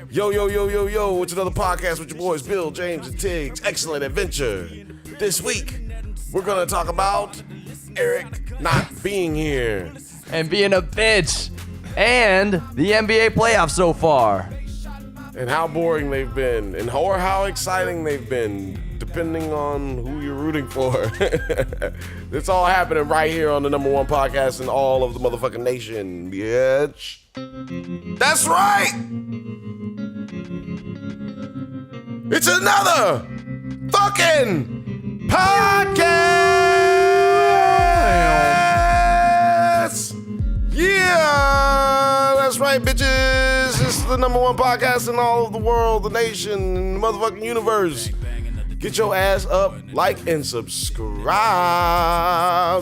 Yo, yo, yo, yo, yo, it's another podcast with your boys Bill, James, and Tig's Excellent Adventure. This week, we're going to talk about Eric not being here. And being a bitch. And the NBA playoffs so far. And how boring they've been. And or how exciting they've been, depending on who you're rooting for. It's all happening right here on the number one podcast in all of the motherfucking nation, bitch. That's right! It's another fucking podcast! Yeah! That's right, bitches! This is the number one podcast in all of the world, the nation, and the motherfucking universe. Get your ass up, like, and subscribe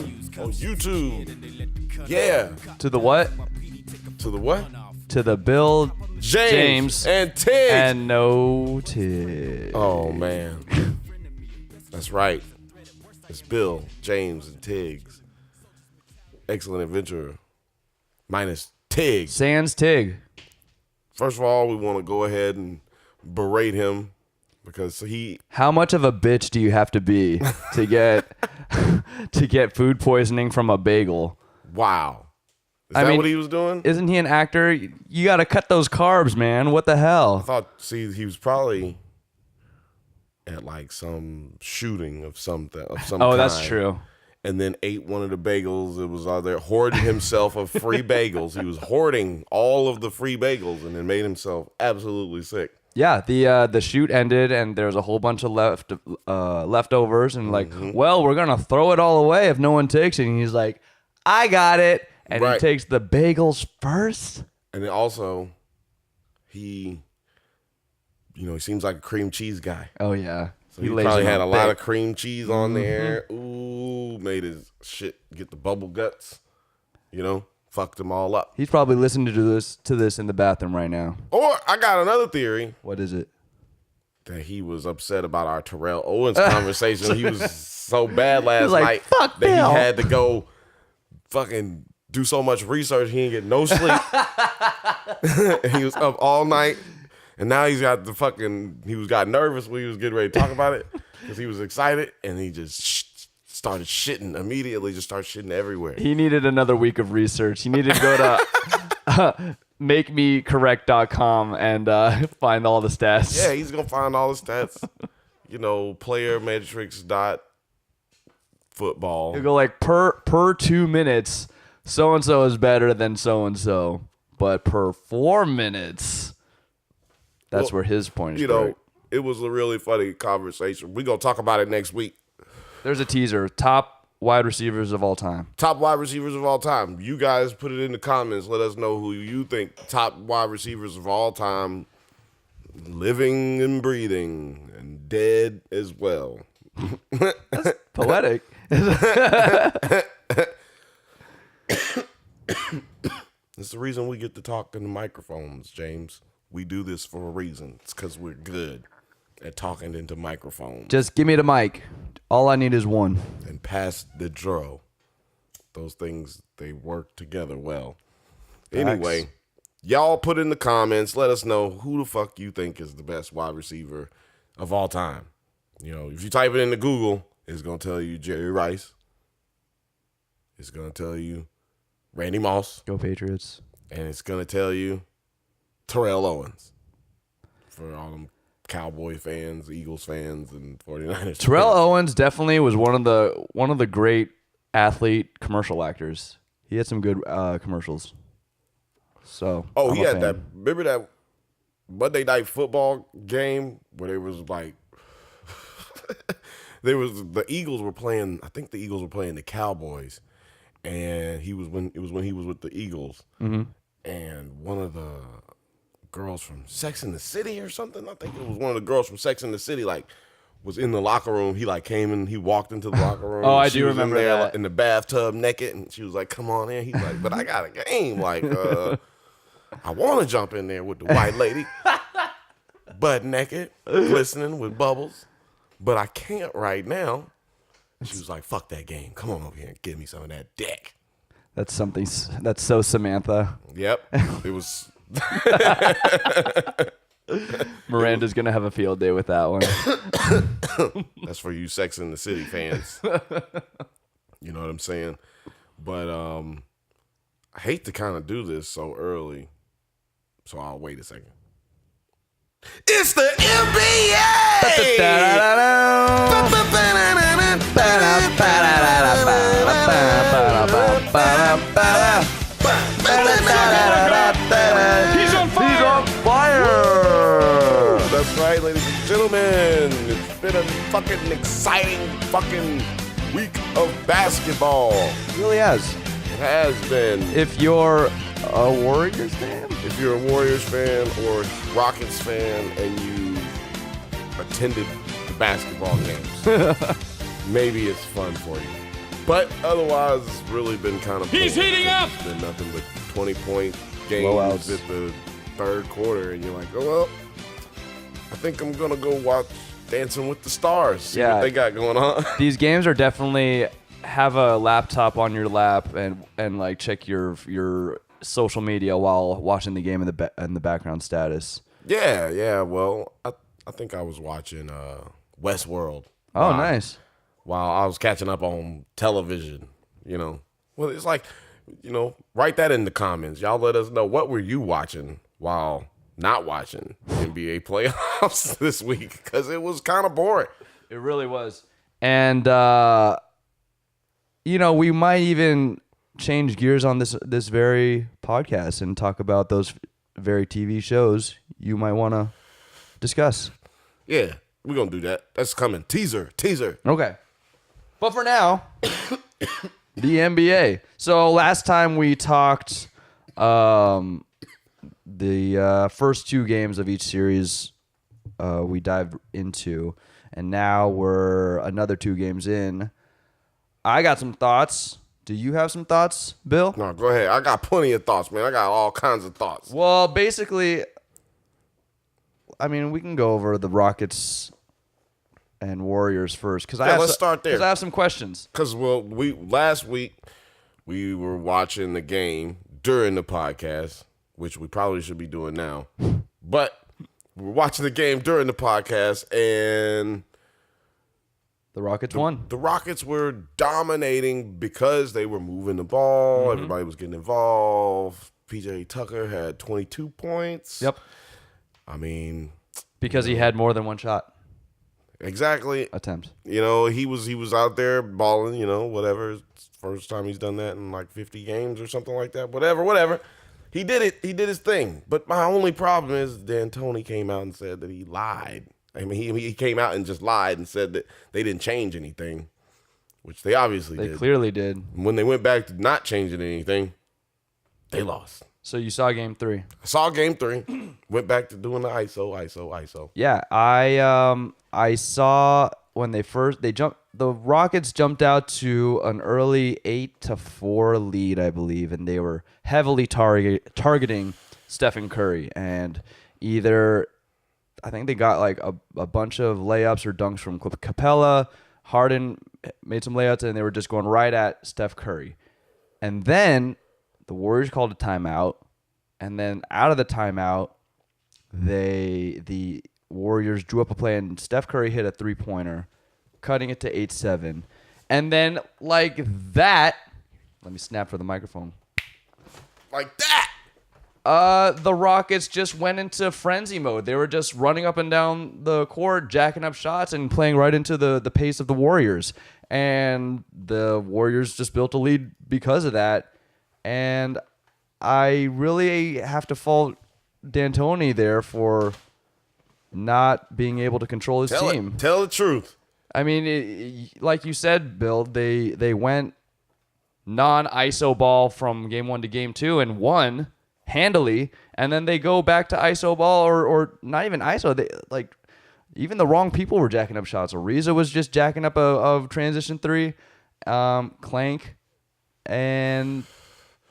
on YouTube. Yeah. To the what? To the what? To the Bill, James and Tig's. And no Tig's. Oh, man. That's right. It's Bill, James, and Tig's Excellent Adventure minus Tig. Sans Tig. First of all, we want to go ahead and berate him because he... How much of a bitch do you have to be to get to get food poisoning from a bagel? Wow. Is that what he was doing? Isn't he an actor? You got to cut those carbs, man. What the hell? I thought, he was probably at like some shooting of some kind. Oh, that's true. And then ate one of the bagels. It was out there hoarding himself of free bagels. He was hoarding all of the free bagels and then made himself absolutely sick. Yeah, the shoot ended and there was a whole bunch of leftovers and well, we're gonna throw it all away if no one takes it. And he's like, I got it. And he takes the bagels first. And then also, he seems like a cream cheese guy. Oh, yeah. So he probably had a lot of cream cheese on there. Ooh, made his shit get the bubble guts. Fucked them all up. He's probably listening to this in the bathroom right now. Or I got another theory. What is it? That he was upset about our Terrell Owens conversation. He was so bad last night Fuck that Bill. he had to go fucking do so much research, he didn't get no sleep. He was up all night, and now he got nervous when he was getting ready to talk about it because he was excited, and he just started shitting immediately. Just started shitting everywhere. He needed another week of research. He needed to go to makemecorrect.com and find all the stats. Yeah, he's gonna find all the stats. Player metrics dot football. He'll go like per 2 minutes. So-and-so is better than so-and-so, but per 4 minutes, that's where his point is correct. It was a really funny conversation. We're going to talk about it next week. There's a teaser. Top wide receivers of all time. Top wide receivers of all time. You guys put it in the comments. Let us know who you think top wide receivers of all time, living and breathing, and dead as well. That's poetic. It's the reason we get to talk in the microphones, James. We do this for a reason. It's because we're good at talking into microphones. Just give me the mic. All I need is one. And pass the dro. Those things, they work together well. Facts. Anyway, y'all put in the comments. Let us know who the fuck you think is the best wide receiver of all time. If you type it into Google, it's going to tell you Jerry Rice. It's going to tell you Randy Moss. Go Patriots. And it's going to tell you Terrell Owens. For all them Cowboy fans, Eagles fans, and 49ers Terrell fans. Owens definitely was one of the great athlete commercial actors. He had some good commercials. So he had that. Remember that Monday Night Football game where there was like the Eagles were playing. I think the Eagles were playing the Cowboys. And it was when he was with the Eagles, and one of the girls from Sex and the City or something. I think it was one of the girls from Sex and the City, was in the locker room. He came in, he walked into the locker room. Oh, I do remember in there, that. in the bathtub naked, and she was like, "Come on in." He's like, "But I got a game. I want to jump in there with the white lady, butt naked, glistening with bubbles, but I can't right now." She was like, "Fuck that game. Come on over here and give me some of that dick." That's so Samantha. Yep. It was Miranda's gonna have a field day with that one. That's for you Sex in the City fans. You know what I'm saying? But I hate to kind of do this so early, so I'll wait a second. It's the He's on fire! He's on fire! That's right, ladies and gentlemen. It's been a fucking exciting fucking week of basketball. It really has. It has been. If you're a Warriors fan? If you're a Warriors fan or Rockets fan and you attended the basketball games, maybe it's fun for you. But otherwise, it's really been kind of... He's heating up! It's been nothing but 20-point games Blowouts at the third quarter, and you're like, oh, well, I think I'm going to go watch Dancing with the Stars, see what they got going on. These games are definitely... Have a laptop on your lap and like check your social media while watching the game in the background status. Yeah. Well, I think I was watching Westworld. Oh, nice. While I was catching up on television, you know. Well, it's like, you know, write that in the comments. Y'all let us know, what were you watching while not watching NBA playoffs this week? Because it was kind of boring. It really was. And, you know, we might even change gears on this very podcast and talk about those very TV shows you might want to discuss. Yeah, we're going to do that. That's coming. Teaser. Okay. But for now, the NBA. So last time we talked the first two games of each series we dived into, and now we're another 2 games in. I got some thoughts. Do you have some thoughts, Bill? No, go ahead. I got plenty of thoughts, man. I got all kinds of thoughts. Well, basically, I mean, we can go over the Rockets and Warriors first. Let's start there. Because I have some questions. Because, well, last week we were watching the game during the podcast, which we probably should be doing now. But we were watching the game during the podcast, and... The Rockets won. The Rockets were dominating because they were moving the ball. Mm-hmm. Everybody was getting involved. PJ Tucker had 22 points. Yep. I mean... Because he had more than one shot. Exactly. Attempt. You know, he was out there balling, you know, whatever. First time he's done that in like 50 games or something like that. Whatever. He did it. He did his thing. But my only problem is D'Antoni came out and said that he lied. I mean, he came out and just lied and said that they didn't change anything, which they obviously did. They clearly did. When they went back to not changing anything, they lost. So you saw game 3. I saw game 3. Went back to doing the ISO. Yeah, I saw when the Rockets jumped out to an early 8-4 lead, I believe, and they were heavily targeting Stephen Curry, and I think they got like a bunch of layups or dunks from Capella. Harden made some layups, and they were just going right at Steph Curry. And then the Warriors called a timeout, and then out of the timeout, the Warriors drew up a play, and Steph Curry hit a 3-pointer, cutting it to 8-7. And then like that, let me snap for the microphone. Like that. The Rockets just went into frenzy mode. They were just running up and down the court, jacking up shots, and playing right into the pace of the Warriors. And the Warriors just built a lead because of that. And I really have to fault D'Antoni there for not being able to control his team. Tell the truth. I mean, like you said, Bill, they went non-ISO ball from game 1 to game 2 and won handily, and then they go back to ISO ball or not even ISO. They like even the wrong people were jacking up shots. Ariza was just jacking up a transition 3, Clank, and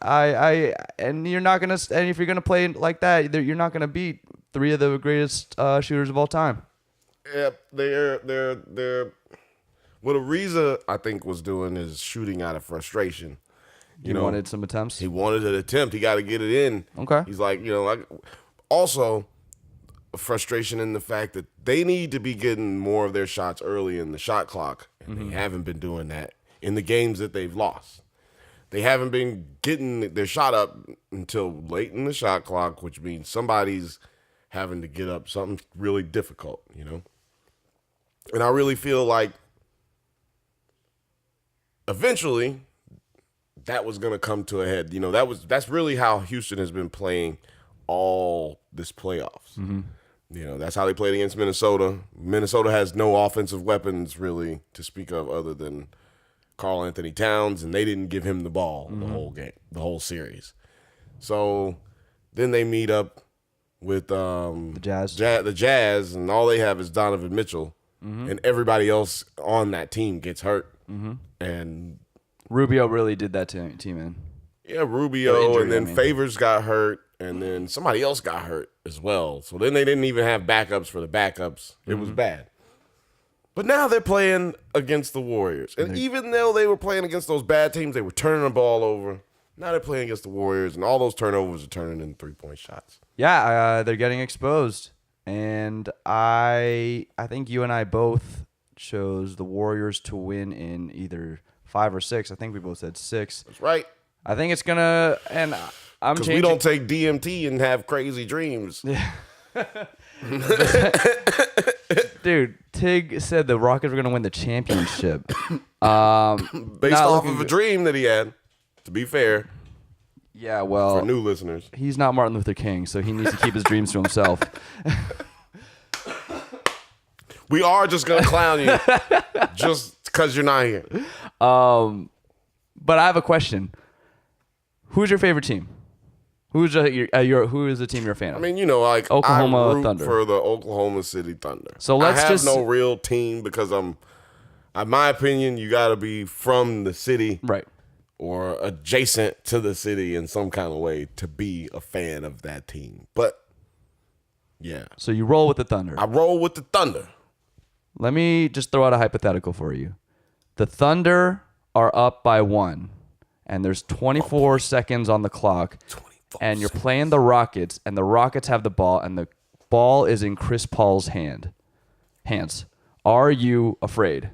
and you're not gonna. And if you're gonna play like that, you're not gonna beat 3 of the greatest shooters of all time. Yeah, they're. What Ariza, I think, was doing is shooting out of frustration. He wanted some attempts? He wanted an attempt. He got to get it in. Okay. He's like, also, frustration in the fact that they need to be getting more of their shots early in the shot clock, and they haven't been doing that in the games that they've lost. They haven't been getting their shot up until late in the shot clock, which means somebody's having to get up something really difficult, you know? And I really feel like eventually that was going to come to a head. You know, that's really how Houston has been playing all this playoffs. You know, that's how they played against Minnesota. Minnesota has no offensive weapons really to speak of other than Karl Anthony Towns, and they didn't give him the ball the whole game, the whole series. So then they meet up with the Jazz, and all they have is Donovan Mitchell, and everybody else on that team gets hurt. And Rubio really did that to team in. Yeah, Rubio, and then Favors got hurt, and then somebody else got hurt as well. So then they didn't even have backups for the backups. It was bad. But now they're playing against the Warriors. And even though they were playing against those bad teams, they were turning the ball over. Now they're playing against the Warriors, and all those turnovers are turning into 3-point shots. Yeah, they're getting exposed. And I think you and I both chose the Warriors to win in either 5 or 6. I think we both said 6. That's right. I think it's going to, and I'm changing. Because we don't take DMT and have crazy dreams. Yeah. Dude, Tig said the Rockets were going to win the championship. Based off of a dream that he had, to be fair. Yeah, well. For new listeners. He's not Martin Luther King, so he needs to keep his dreams to himself. We are just going to clown you just because you're not here. But I have a question. Who's your favorite team? Who is the team you're a fan of? I mean, you know, like Oklahoma I root Thunder for the Oklahoma City Thunder. So I have no real team because in my opinion, you got to be from the city, right, or adjacent to the city in some kind of way to be a fan of that team. But yeah, so you roll with the Thunder. I roll with the Thunder. Let me just throw out a hypothetical for you. The Thunder are up by 1, and there's 24 seconds on the clock. And you're playing the Rockets, and the Rockets have the ball, and the ball is in Chris Paul's hands. Are you afraid?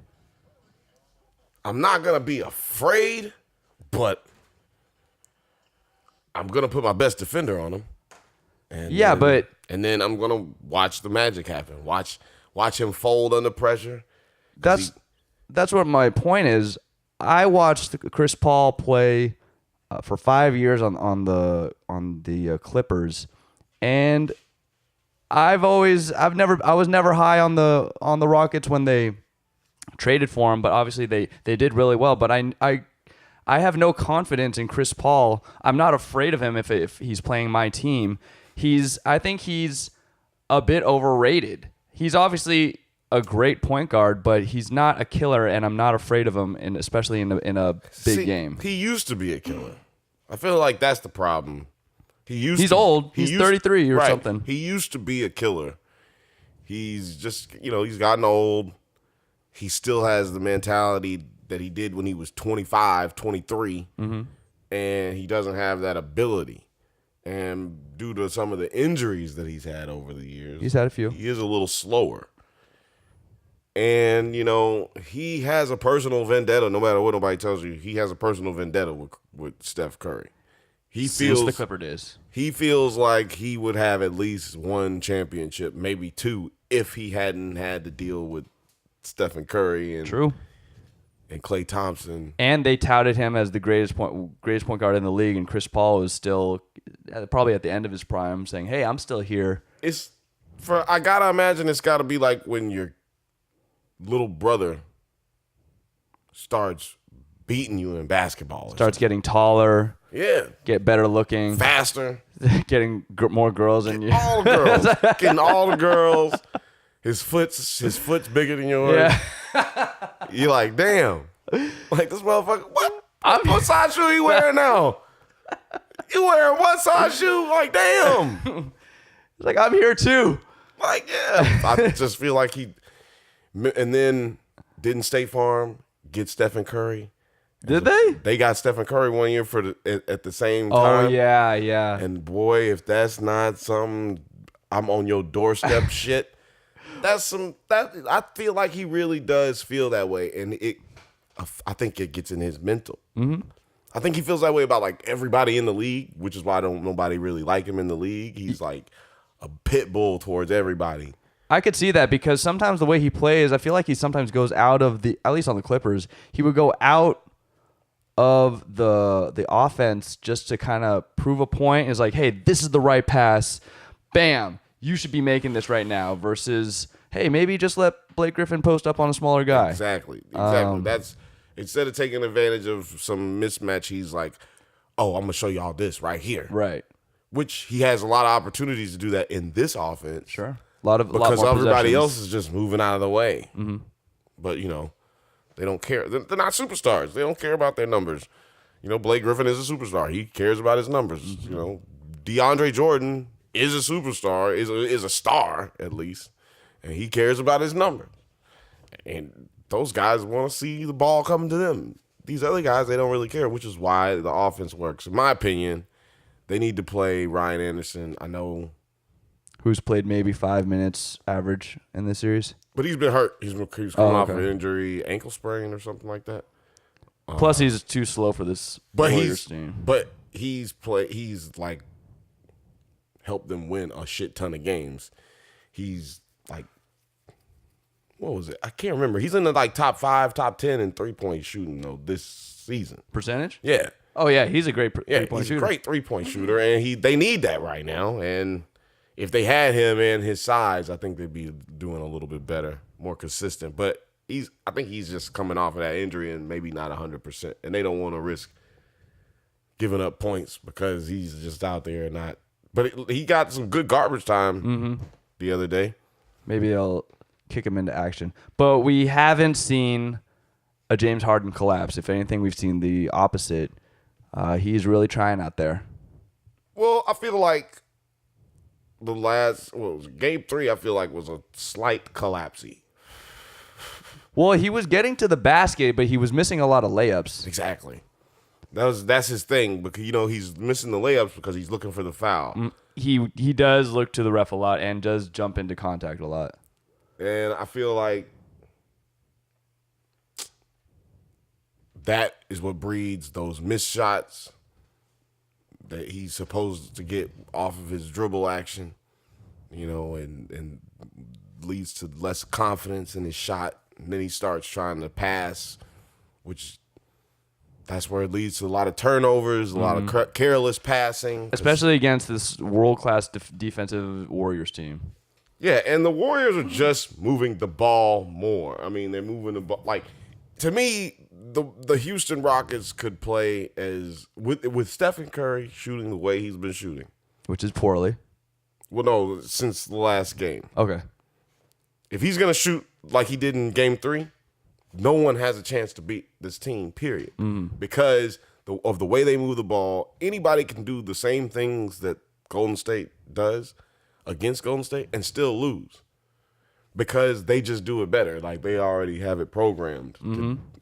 I'm not going to be afraid, but I'm going to put my best defender on him. And then I'm going to watch the magic happen. Watch him fold under pressure. That's what my point is. I watched Chris Paul play for 5 years on the Clippers, and I was never high on the Rockets when they traded for him, but obviously they did really well. But I have no confidence in Chris Paul. I'm not afraid of him if he's playing my team. I think he's a bit overrated. He's obviously a great point guard, but he's not a killer, and I'm not afraid of him, and especially in a big game. He used to be a killer. I feel like that's the problem. He's old. He's 33 or something. He used to be a killer. He's just, he's gotten old. He still has the mentality that he did when he was 25, 23, and he doesn't have that ability. And due to some of the injuries that he's had over the years, he's had a few. He is a little slower. And, he has a personal vendetta, no matter what nobody tells you. He has a personal vendetta with Steph Curry. Since the Clipper days. He feels like he would have at least 1 championship, maybe 2, if he hadn't had to deal with Stephen Curry and Klay Thompson. And they touted him as the greatest point guard in the league, and Chris Paul is still probably at the end of his prime saying, hey, I'm still here. I got to imagine it's got to be like when your little brother starts beating you in basketball. Starts getting taller. Yeah. Get better looking. Faster. Getting more girls than you. All the girls. Getting all the girls. His foot's bigger than yours. Yeah. You're like, damn. Like, this motherfucker, what size shoe you wearing now? You wearing what size shoe? Like, damn. It's like, I'm here too. Like, yeah. I just feel like and then didn't State Farm get Stephen Curry? Did they? They got Stephen Curry 1 year at the same time. Oh, yeah. And boy, if that's not something, I'm on your doorstep shit. I feel like he really does feel that way, and I think it gets in his mental. Mm-hmm. I think he feels that way about like everybody in the league, which is why nobody really like him in the league. He's like a pit bull towards everybody. I could see that because sometimes the way he plays, I feel like he sometimes goes out of at least on the Clippers, he would go out of the offense just to kind of prove a point. Is like, hey, this is the right pass. Bam. You should be making this right now versus, hey, maybe just let Blake Griffin post up on a smaller guy. Exactly. That's instead of taking advantage of some mismatch, he's like, oh, I'm going to show y'all this right here. Right. Which he has a lot of opportunities to do that in this offense. Sure. Because everybody else is just moving out of the way. Mm-hmm. But, they don't care. They're not superstars. They don't care about their numbers. Blake Griffin is a superstar. He cares about his numbers. Mm-hmm. DeAndre Jordan is a superstar, is a star at least, and he cares about his numbers. And those guys want to see the ball coming to them. These other guys, they don't really care, which is why the offense works. In my opinion, they need to play Ryan Anderson. I know. Who's played maybe 5 minutes average in this series. But he's been hurt. He's coming off an injury, ankle sprain or something like that. Plus, he's too slow for this Warriors team. But he's like helped them win a shit ton of games. He's like, what was it? I can't remember. He's in the like top 5, top 10 in 3-point shooting though this season. Percentage? Yeah. Oh yeah, he's a great 3-point shooter. He's a great 3-point shooter, and they need that right now. And if they had him and his size, I think they'd be doing a little bit better, more consistent. But I think he's just coming off of that injury and maybe not 100%. And they don't want to risk giving up points because he's just out there and not. But he got some good garbage time the other day. Maybe they'll kick him into action. But we haven't seen a James Harden collapse. If anything, we've seen the opposite. He's really trying out there. Well, I feel like the last, game 3, I feel like was a slight collapsey. Well, he was getting to the basket, but he was missing a lot of layups. Exactly. That's his thing because he's missing the layups because he's looking for the foul. He does look to the ref a lot and does jump into contact a lot. And I feel like that is what breeds those missed shots that he's supposed to get off of his dribble action, and leads to less confidence in his shot. And then he starts trying to pass, which that's where it leads to a lot of turnovers, a lot of careless passing. Especially against this world-class defensive Warriors team. Yeah, and the Warriors are just moving the ball more. I mean, they're moving the ball. Like, to me, the Houston Rockets could play as with Stephen Curry shooting the way he's been shooting. Which is poorly. Well, no, since the last game. Okay. If he's going to shoot like he did in game 3, no one has a chance to beat this team, period. Because of the way they move the ball, anybody can do the same things that Golden State does against Golden State and still lose. Because they just do it better. Like, they already have it programmed.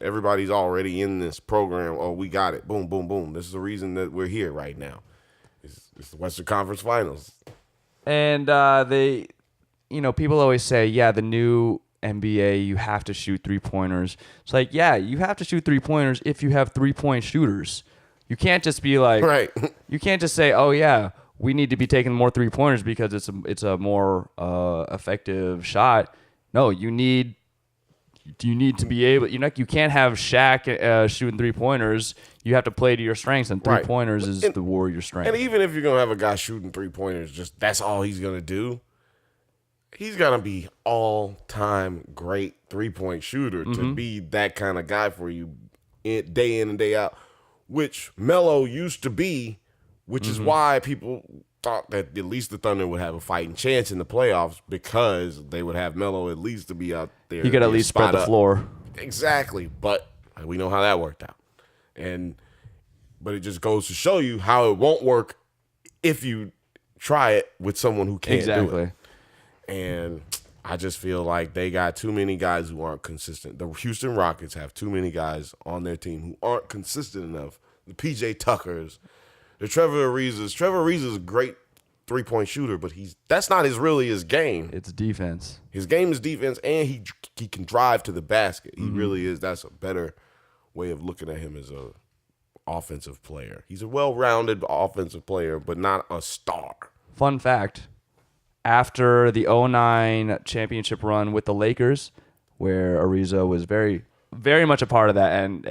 Everybody's already in this program. Oh, we got it. Boom, boom, boom. This is the reason that we're here right now. It's the Western Conference Finals. And people always say, yeah, the new NBA, you have to shoot 3-pointers. It's like, yeah, you have to shoot 3-pointers if you have 3-point shooters. You can't just be like, right. You can't just say, oh, yeah, we need to be taking more 3-pointers because it's a more effective shot. No, you need to be able. You can't have Shaq shooting 3-pointers. You have to play to your strengths, and 3-pointers is the Warriors' strength. And even if you're gonna have a guy shooting 3-pointers, just that's all he's gonna do. He's gonna be all-time great 3-point shooter to be that kind of guy for you, day in and day out, which Melo used to be. Which is why people thought that at least the Thunder would have a fighting chance in the playoffs because they would have Melo at least to be out there. He could at least spread the floor. Exactly. But we know how that worked out. But it just goes to show you how it won't work if you try it with someone who can't do it. And I just feel like they got too many guys who aren't consistent. The Houston Rockets have too many guys on their team who aren't consistent enough. The PJ Tuckers. The Trevor Ariza is a great 3-point shooter, but that's not really his game. It's defense. His game is defense, and he can drive to the basket. He really is. That's a better way of looking at him as a offensive player. He's a well-rounded offensive player, but not a star. Fun fact, after the 2009 championship run with the Lakers, where Ariza was very, very much a part of that, and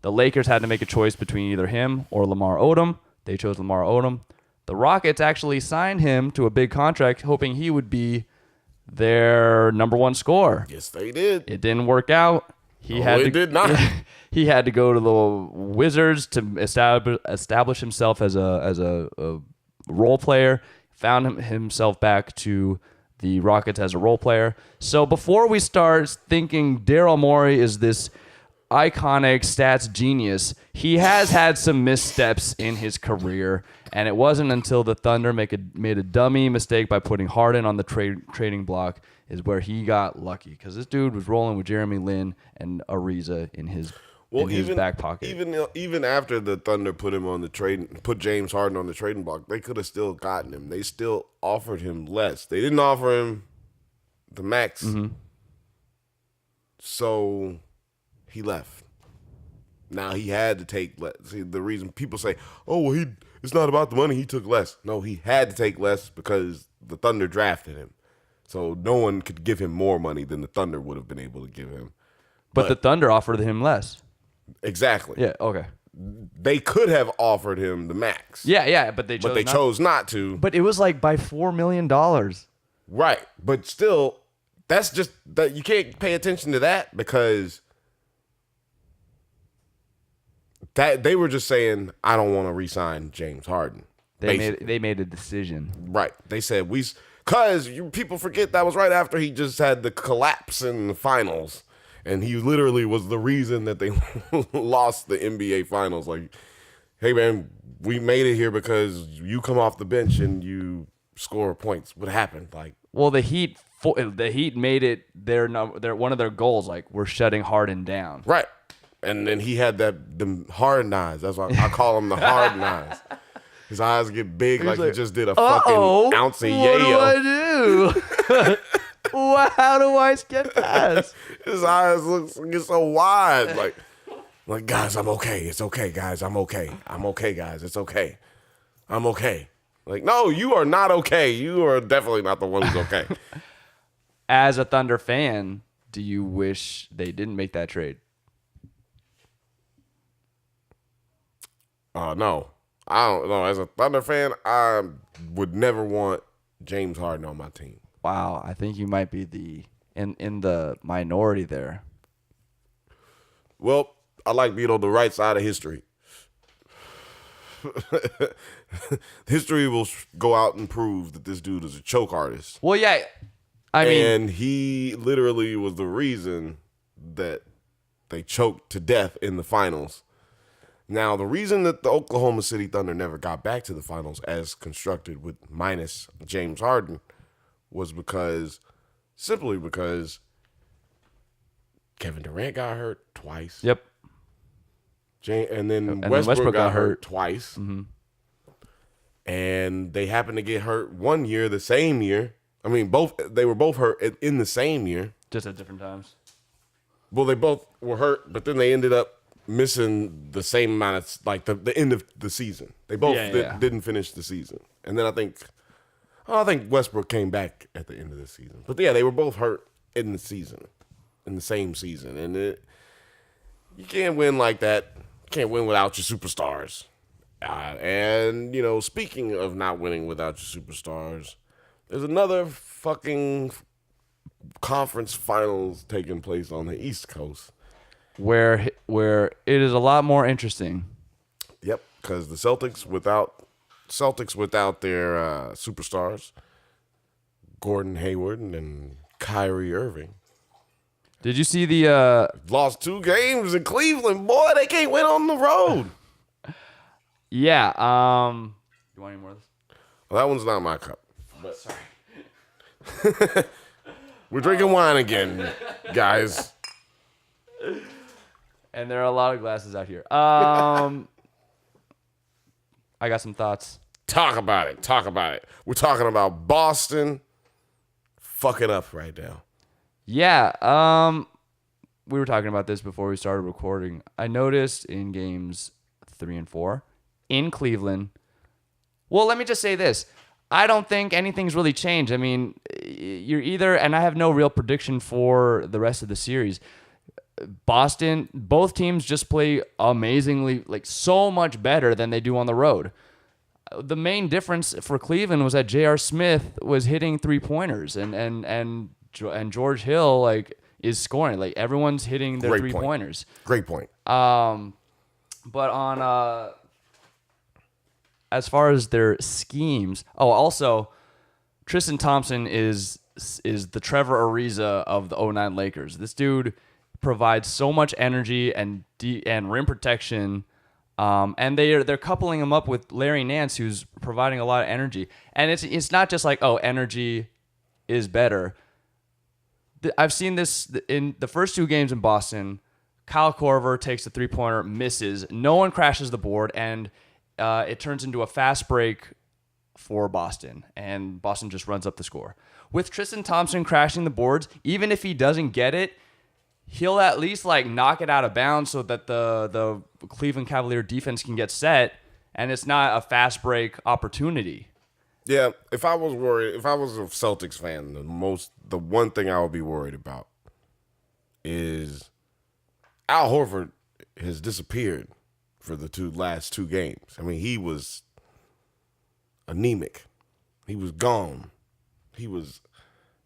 the Lakers had to make a choice between either him or Lamar Odom. They chose Lamar Odom. The Rockets actually signed him to a big contract, hoping he would be their number one scorer. Yes, they did. It didn't work out. It did not. He had to go to the Wizards to establish himself as a role player. Found himself back to the Rockets as a role player. So before we start thinking Daryl Morey is this iconic stats genius, he has had some missteps in his career, and it wasn't until the Thunder made a dummy mistake by putting Harden on the trading block is where he got lucky, because this dude was rolling with Jeremy Lin and Ariza in his back pocket. Even after the Thunder put James Harden on the trading block, they could have still gotten him. They still offered him less. They didn't offer him the max. So he left. Now he had to take less. See, the reason people say, "Oh, well, it's not about the money. He took less." No, he had to take less because the Thunder drafted him. So no one could give him more money than the Thunder would have been able to give him. But the Thunder offered him less. Exactly. Yeah, okay. They could have offered him the max. Yeah, but they chose not to. But it was like by $4 million. Right. But still, that's just that you can't pay attention to that, because that they were just saying, I don't want to re-sign James Harden. They made a decision. Right. They said because people forget that was right after he just had the collapse in the finals. And he literally was the reason that they lost the NBA Finals. Like, hey, man, we made it here because you come off the bench and you score points. What happened? Like, well, the Heat made it their one of their goals. Like, we're shutting Harden down. Right. And then he had them Harden eyes. That's why I call him the Harden eyes. His eyes get big like he just did a fucking ounce of yayo. What do I do? How do I get past? His eyes get so wide. Like, guys, I'm okay. It's okay, guys. I'm okay. I'm okay, guys. It's okay. I'm okay. Like, no, you are not okay. You are definitely not the one who's okay. As a Thunder fan, do you wish they didn't make that trade? No. I don't know. As a Thunder fan, I would never want James Harden on my team. Wow, I think you might be in the minority there. Well, I like being on the right side of history. History will go out and prove that this dude is a choke artist. Well, yeah, I mean, and he literally was the reason that they choked to death in the finals. Now, the reason that the Oklahoma City Thunder never got back to the finals as constructed with minus James Harden was simply because Kevin Durant got hurt twice. Yep. And then Westbrook got hurt twice. Mm-hmm. And they happened to get hurt one year, the same year. I mean, they were both hurt in the same year. Just at different times. Well, they both were hurt, but then they ended up missing the same amount of, like, the end of the season. They both didn't finish the season. And then I think Westbrook came back at the end of the season. But yeah, they were both hurt in the same season. And you can't win like that. You can't win without your superstars. And, speaking of not winning without your superstars, there's another fucking conference finals taking place on the East Coast. Where it is a lot more interesting. Yep, because the Celtics without their superstars, Gordon Hayward and Kyrie Irving. Did you see the lost 2 games in Cleveland? Boy, they can't win on the road. Yeah. You want any more of this? Well, that one's not my cup. But sorry. We're drinking wine again, guys. And there are a lot of glasses out here. I got some thoughts. Talk about it. Talk about it. We're talking about Boston fucking up right now. Yeah. We were talking about this before we started recording. I noticed in games 3 and 4 in Cleveland. Well, let me just say this. I don't think anything's really changed. I mean, you're either, and I have no real prediction for the rest of the series. Boston, both teams just play amazingly, like so much better than they do on the road. The main difference for Cleveland was that J.R. Smith was hitting 3-pointers and George Hill like is scoring. Like everyone's hitting their 3-pointers. Great point. But on as far as their schemes, also Tristan Thompson is the Trevor Ariza of the 2009 Lakers. This dude provides so much energy and rim protection. And they're coupling him up with Larry Nance, who's providing a lot of energy. And it's not just like, energy is better. I've seen this in the first 2 games in Boston. Kyle Korver takes the 3-pointer, misses. No one crashes the board, and it turns into a fast break for Boston, and Boston just runs up the score. With Tristan Thompson crashing the boards, even if he doesn't get it, he'll at least like knock it out of bounds so that the Cleveland Cavalier defense can get set, and it's not a fast break opportunity. Yeah, if I was a Celtics fan, the one thing I would be worried about is Al Horford has disappeared for the last two games. I mean, he was anemic. He was gone. He was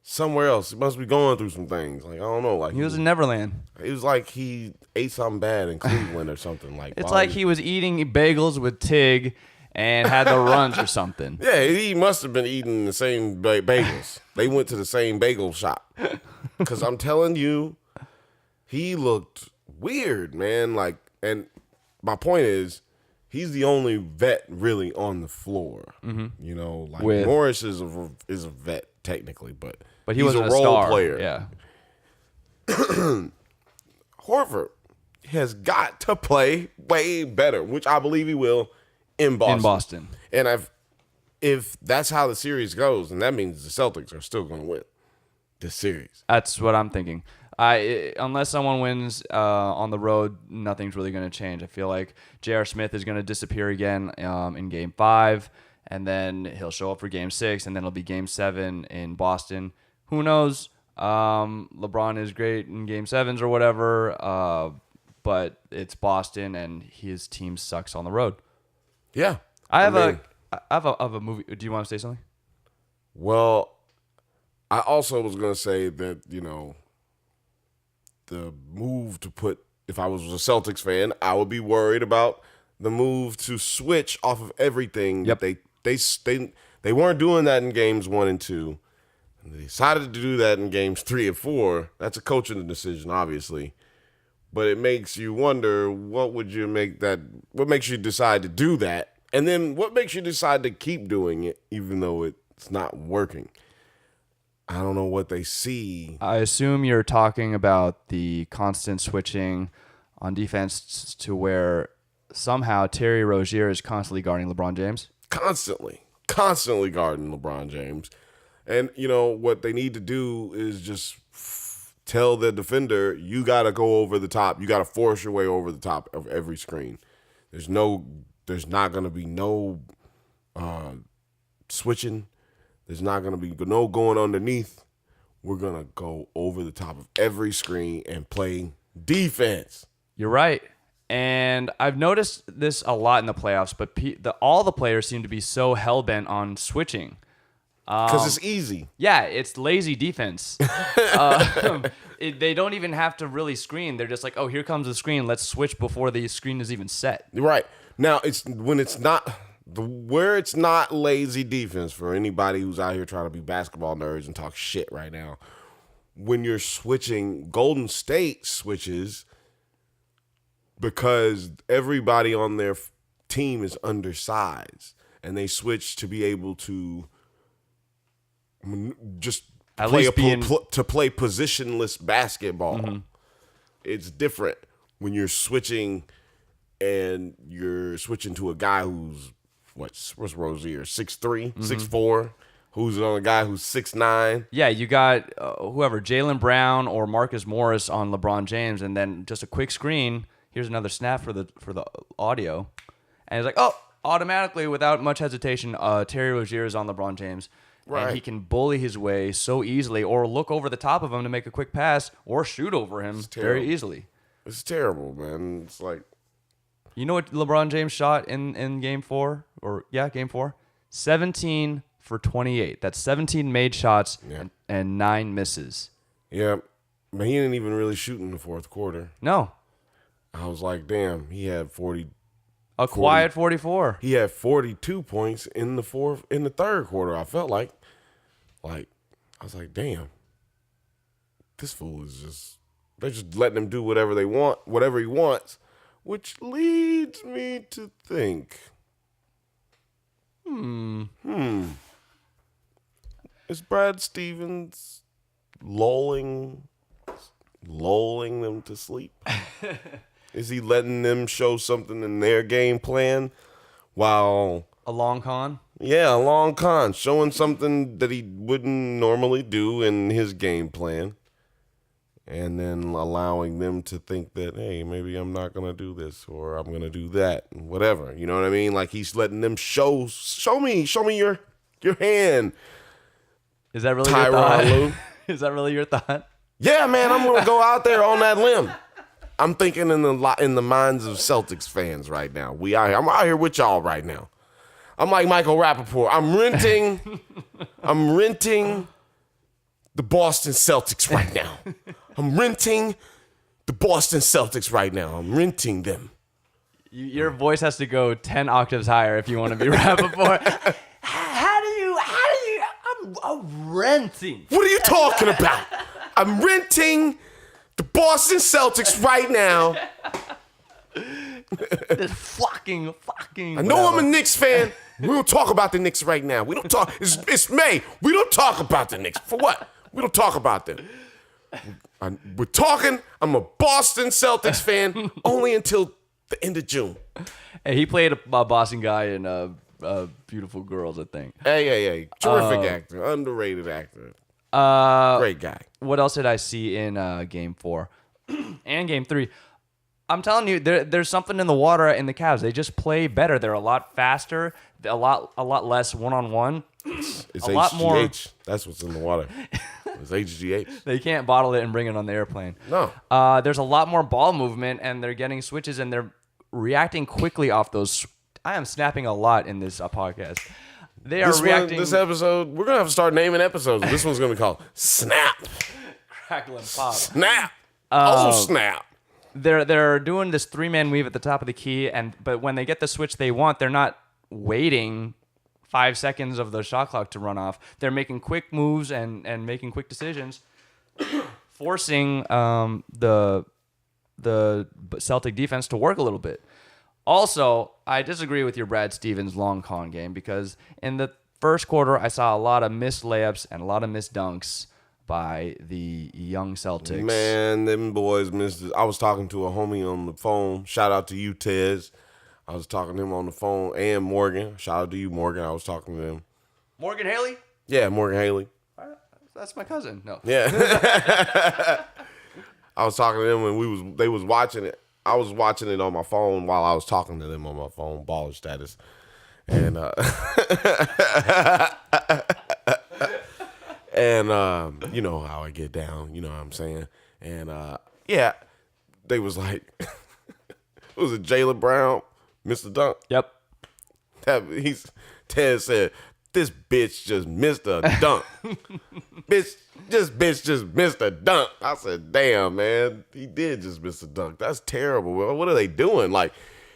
somewhere else. He must be going through some things. Like, I don't know. Like he was in Neverland. It was like he ate something bad in Cleveland or something. Like it's like he was eating bagels with Tig and had the runs or something. Yeah, he must have been eating the same bagels. They went to the same bagel shop. Because I'm telling you, he looked weird, man. Like, and my point is, he's the only vet really on the floor. Mm-hmm. You know, like Morris is a vet technically, but he was a role player. Yeah. Horford has got to play way better, which I believe he will in Boston. And if that's how the series goes, then that means the Celtics are still going to win this series. That's what I'm thinking. Unless someone wins on the road, nothing's really going to change. I feel like J.R. Smith is going to disappear again in Game 5, and then he'll show up for Game 6, and then it'll be Game 7 in Boston. Who knows? LeBron is great in Game 7s or whatever, but it's Boston, and his team sucks on the road. Yeah. I have a movie. Do you want to say something? Well, I also was going to say that, you know, the move to put, if I was a Celtics fan, I would be worried about the move to switch off of everything. Yep. They weren't doing that in games 1 and 2. And they decided to do that in games 3 and 4. That's a coaching decision, obviously. But it makes you wonder, what makes you decide to do that? And then what makes you decide to keep doing it even though it's not working? I don't know what they see. I assume you're talking about the constant switching on defense to where somehow Terry Rozier is constantly guarding LeBron James. Constantly guarding LeBron James. And, you know, what they need to do is just tell the defender, you got to go over the top. You got to force your way over the top of every screen. There's not going to be no switching. There's not going to be no going underneath. We're going to go over the top of every screen and play defense. You're right. And I've noticed this a lot in the playoffs, but all the players seem to be so hell-bent on switching. Because it's easy. Yeah, it's lazy defense. They don't even have to really screen. They're just like, oh, here comes the screen. Let's switch before the screen is even set. Right. Now, where it's not lazy defense for anybody who's out here trying to be basketball nerds and talk shit right now. When you're switching, Golden State switches because everybody on their team is undersized, and they switch to be able to just play positionless basketball. Mm-hmm. It's different when you're switching and you're switching to a guy who's what's Rozier? 6'3", 6'4", who's on a guy who's 6'9". Yeah, you got whoever, Jaylen Brown or Marcus Morris on LeBron James, and then just a quick screen. Here's another snap for the audio, and it's like, oh, automatically without much hesitation, Terry Rozier is on LeBron James. Right. And he can bully his way so easily, or look over the top of him to make a quick pass, or shoot over him very easily. It's terrible, man. It's like, you know what LeBron James shot in Game 4? Game 4? 17 for 28. That's 17 made shots and 9 misses. Yeah, but he didn't even really shoot in the fourth quarter. No. I was like, damn, he had 40. Quiet 44. He had 42 points in the third quarter. I felt like I was like, damn, this fool is they're just letting him do whatever they want, whatever he wants, which leads me to think, is Brad Stevens lulling them to sleep? Is he letting them show something in their game plan while... A long con? Yeah, a long con. Showing something that he wouldn't normally do in his game plan. And then allowing them to think that, hey, maybe I'm not going to do this or I'm going to do that and whatever. You know what I mean? Like he's letting them show me your hand. Is that really Tyronn your thought? Lue. Is that really your thought? Yeah, man, I'm going to go out there on that limb. I'm thinking in the minds of Celtics fans right now. I'm out here with y'all right now. I'm like Michael Rappaport. I'm renting the Boston Celtics right now. I'm renting the Boston Celtics right now. I'm renting them. Your voice has to go 10 octaves higher if you want to be Rappaport. How do you, I'm renting. What are you talking about? I'm renting the Boston Celtics right now. This fucking. I know I'm a Knicks fan. We don't talk about the Knicks right now. We don't talk. It's May. We don't talk about the Knicks. For what? We don't talk about them. We're talking. I'm a Boston Celtics fan only until the end of June. Hey, he played a Boston guy in Beautiful Girls, I think. Hey. Terrific actor. Underrated actor. Great guy. What else did I see in Game 4 and Game 3? I'm telling you, there's something in the water in the Cavs. They just play better. They're a lot faster, a lot less one-on-one. It's a HGH. lot more. That's what's in the water. It's HGH. They can't bottle it and bring it on the airplane. No. There's a lot more ball movement, and they're getting switches, and they're reacting quickly off those. I am snapping a lot in this podcast. They are reacting. This episode, we're going to have to start naming episodes. This one's going to be called Snap. Crackle and pop. Snap. Snap. They're doing this 3-man weave at the top of the key, but when they get the switch they want, they're not waiting 5 seconds of the shot clock to run off. They're making quick moves and making quick decisions, forcing the Celtic defense to work a little bit. Also, I disagree with your Brad Stevens long con game because in the first quarter I saw a lot of missed layups and a lot of missed dunks by the young Celtics. Man, them boys missed it. I was talking to a homie on the phone. Shout out to you, Tig'S. I was talking to him on the phone. And Morgan. Shout out to you, Morgan. I was talking to him. Morgan Haley? Yeah, Morgan Haley. That's my cousin. No. Yeah. I was talking to them when they was watching it. I was watching it on my phone while I was talking to them on my phone, baller status. And and you know how I get down, you know what I'm saying? And yeah, they was like, was it Jaylen Brown, Mr. Dunk? Yep. Ted said, this bitch just missed a dunk. Bitch just missed a dunk. I said, damn, man, he did just miss a dunk. That's terrible. What are they doing? Like,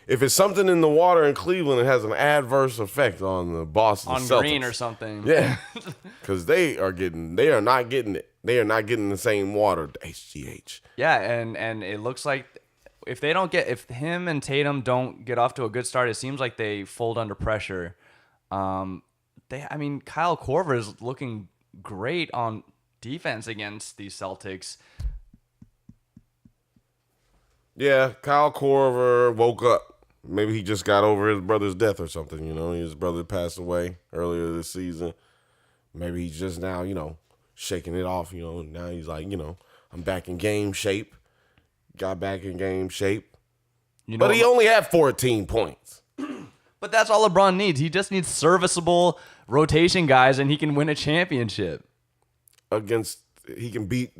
if it's something in the water in Cleveland, it has an adverse effect on the Boston Celtics. On green or something. Yeah, because they are not getting it. They are not getting the same water. HGH. Yeah, and it looks like if him and Tatum don't get off to a good start, it seems like they fold under pressure. Kyle Korver is looking great on defense against the Celtics. Yeah, Kyle Korver woke up. Maybe he just got over his brother's death or something. His brother passed away earlier this season. Maybe he's just now, shaking it off. Now he's like, I'm back in game shape. Got back in game shape. But he only had 14 points. But that's all LeBron needs. He just needs serviceable rotation guys, and he can win a championship. He can beat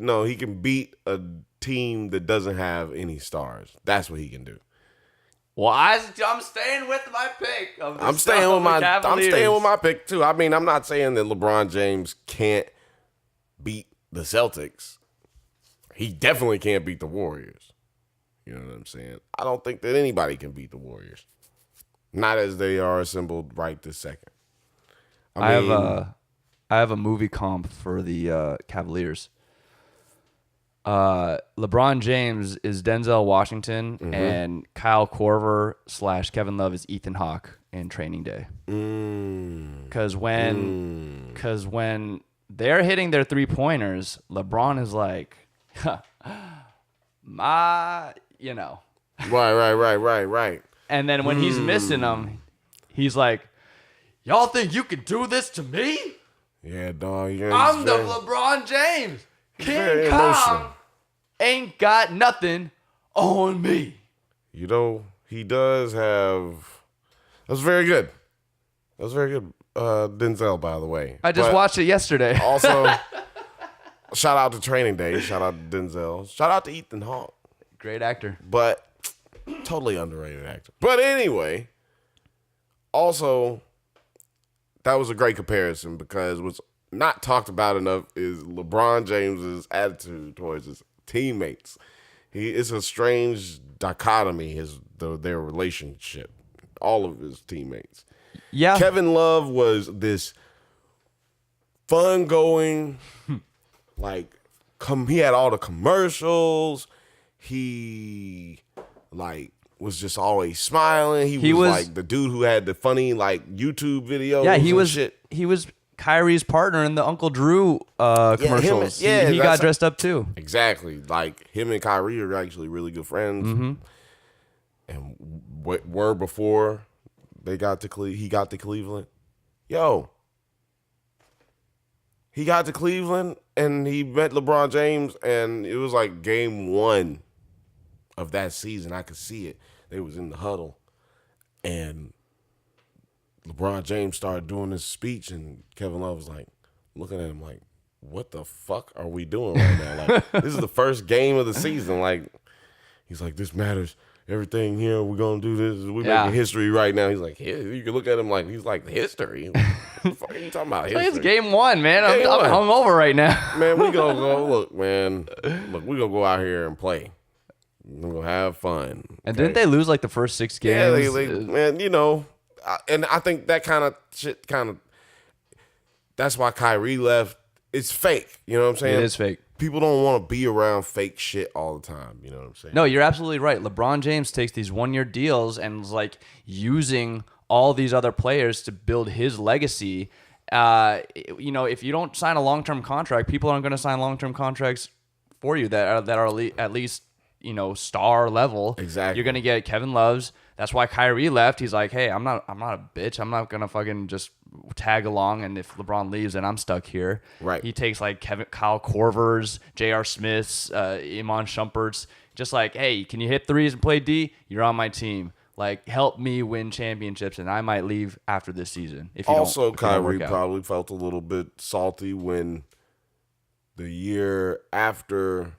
a team that doesn't have any stars. That's what he can do. Well, I'm staying with my pick. I'm staying with my pick too. I mean, I'm not saying that LeBron James can't beat the Celtics. He definitely can't beat the Warriors. You know what I'm saying? I don't think that anybody can beat the Warriors. Not as they are assembled right this second. I have a movie comp for the Cavaliers. LeBron James is Denzel Washington, and Kyle Korver / Kevin Love is Ethan Hawke in Training Day. Because when they're hitting their 3-pointers, LeBron is like, Right. And then when he's missing them, he's like, y'all think you can do this to me? Yeah, dog. I'm the LeBron James. King Kong ain't got nothing on me. He does have... That's very good. That's very good. Denzel, by the way. I just watched it yesterday. Also, shout out to Training Day. Shout out to Denzel. Shout out to Ethan Hawke. Great actor. But totally underrated actor. But anyway, also, that was a great comparison because what's not talked about enough is LeBron James's attitude towards his teammates. It's a strange dichotomy, their relationship, all of his teammates. Yeah. Kevin Love was this fun-going, he had all the commercials. He was just always smiling. He was like the dude who had the funny YouTube videos. Yeah, he was Kyrie's partner in the Uncle Drew commercials. He got dressed up too. Exactly. Him and Kyrie are actually really good friends. And were before he got to Cleveland. He got to Cleveland and he met LeBron James, and it was like game 1 of that season. I could see it. They was in the huddle, and LeBron James started doing this speech, and Kevin Love was like looking at him like, what the fuck are we doing right now? This is the first game of the season. He's like, this matters. Everything here, we're going to do this. We're making history right now. He's like, you can look at him he's like, history? What the fuck are you talking about, history? It's game 1, man. I'm hungover right now. Man, we going to go, look, we're going to go out here and play. We're going to have fun. And didn't they lose the first 6 games? Yeah, man, and I think that kind of shit that's why Kyrie left. It's fake. You know what I'm saying? It is fake. People don't want to be around fake shit all the time. You know what I'm saying? No, you're absolutely right. LeBron James takes these 1-year deals and is using all these other players to build his legacy. If you don't sign a long-term contract, people aren't going to sign long-term contracts for you that are at least star level. Exactly. You're going to get Kevin Love's. That's why Kyrie left. He's like, hey, I'm not a bitch. I'm not going to fucking just tag along, and if LeBron leaves, then I'm stuck here. Right. He takes Kyle Korver's, J.R. Smith's, Iman Shumpert's, just hey, can you hit threes and play D? You're on my team. Help me win championships, and I might leave after this season. Kyrie probably felt a little bit salty when the year after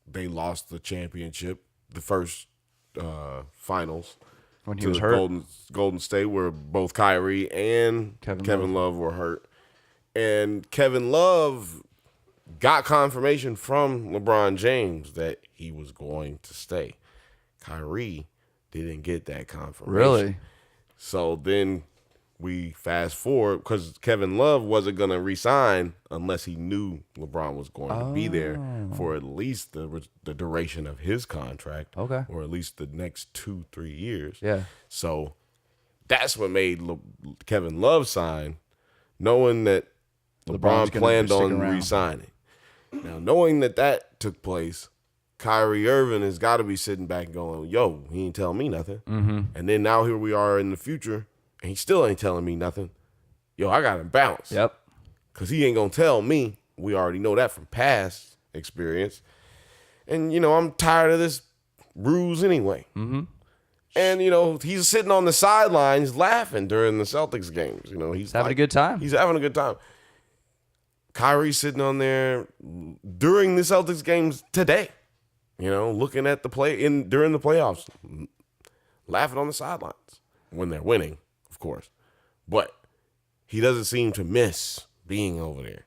they lost the championship, the first finals, when he was hurt. Golden State, where both Kyrie and Kevin Love were hurt. And Kevin Love got confirmation from LeBron James that he was going to stay. Kyrie didn't get that confirmation. Really? So then we fast forward, because Kevin Love wasn't going to resign unless he knew LeBron was going to be there for at least the duration of his contract. Okay. Or at least the next 2-3 years. Yeah. So that's what made Kevin Love sign, knowing that LeBron planned on resigning. Now, knowing that took place, Kyrie Irving has got to be sitting back and going, yo, he ain't telling me nothing. Mm-hmm. And then now here we are in the future, and he still ain't telling me nothing. Yo, I got to bounce. Yep. Because he ain't going to tell me. We already know that from past experience. And, I'm tired of this ruse anyway. Mm-hmm. And, he's sitting on the sidelines laughing during the Celtics games. He's having a good time. He's having a good time. Kyrie's sitting on there during the Celtics games today. Looking at the during the playoffs, laughing on the sidelines when they're winning, of course. But he doesn't seem to miss being over there.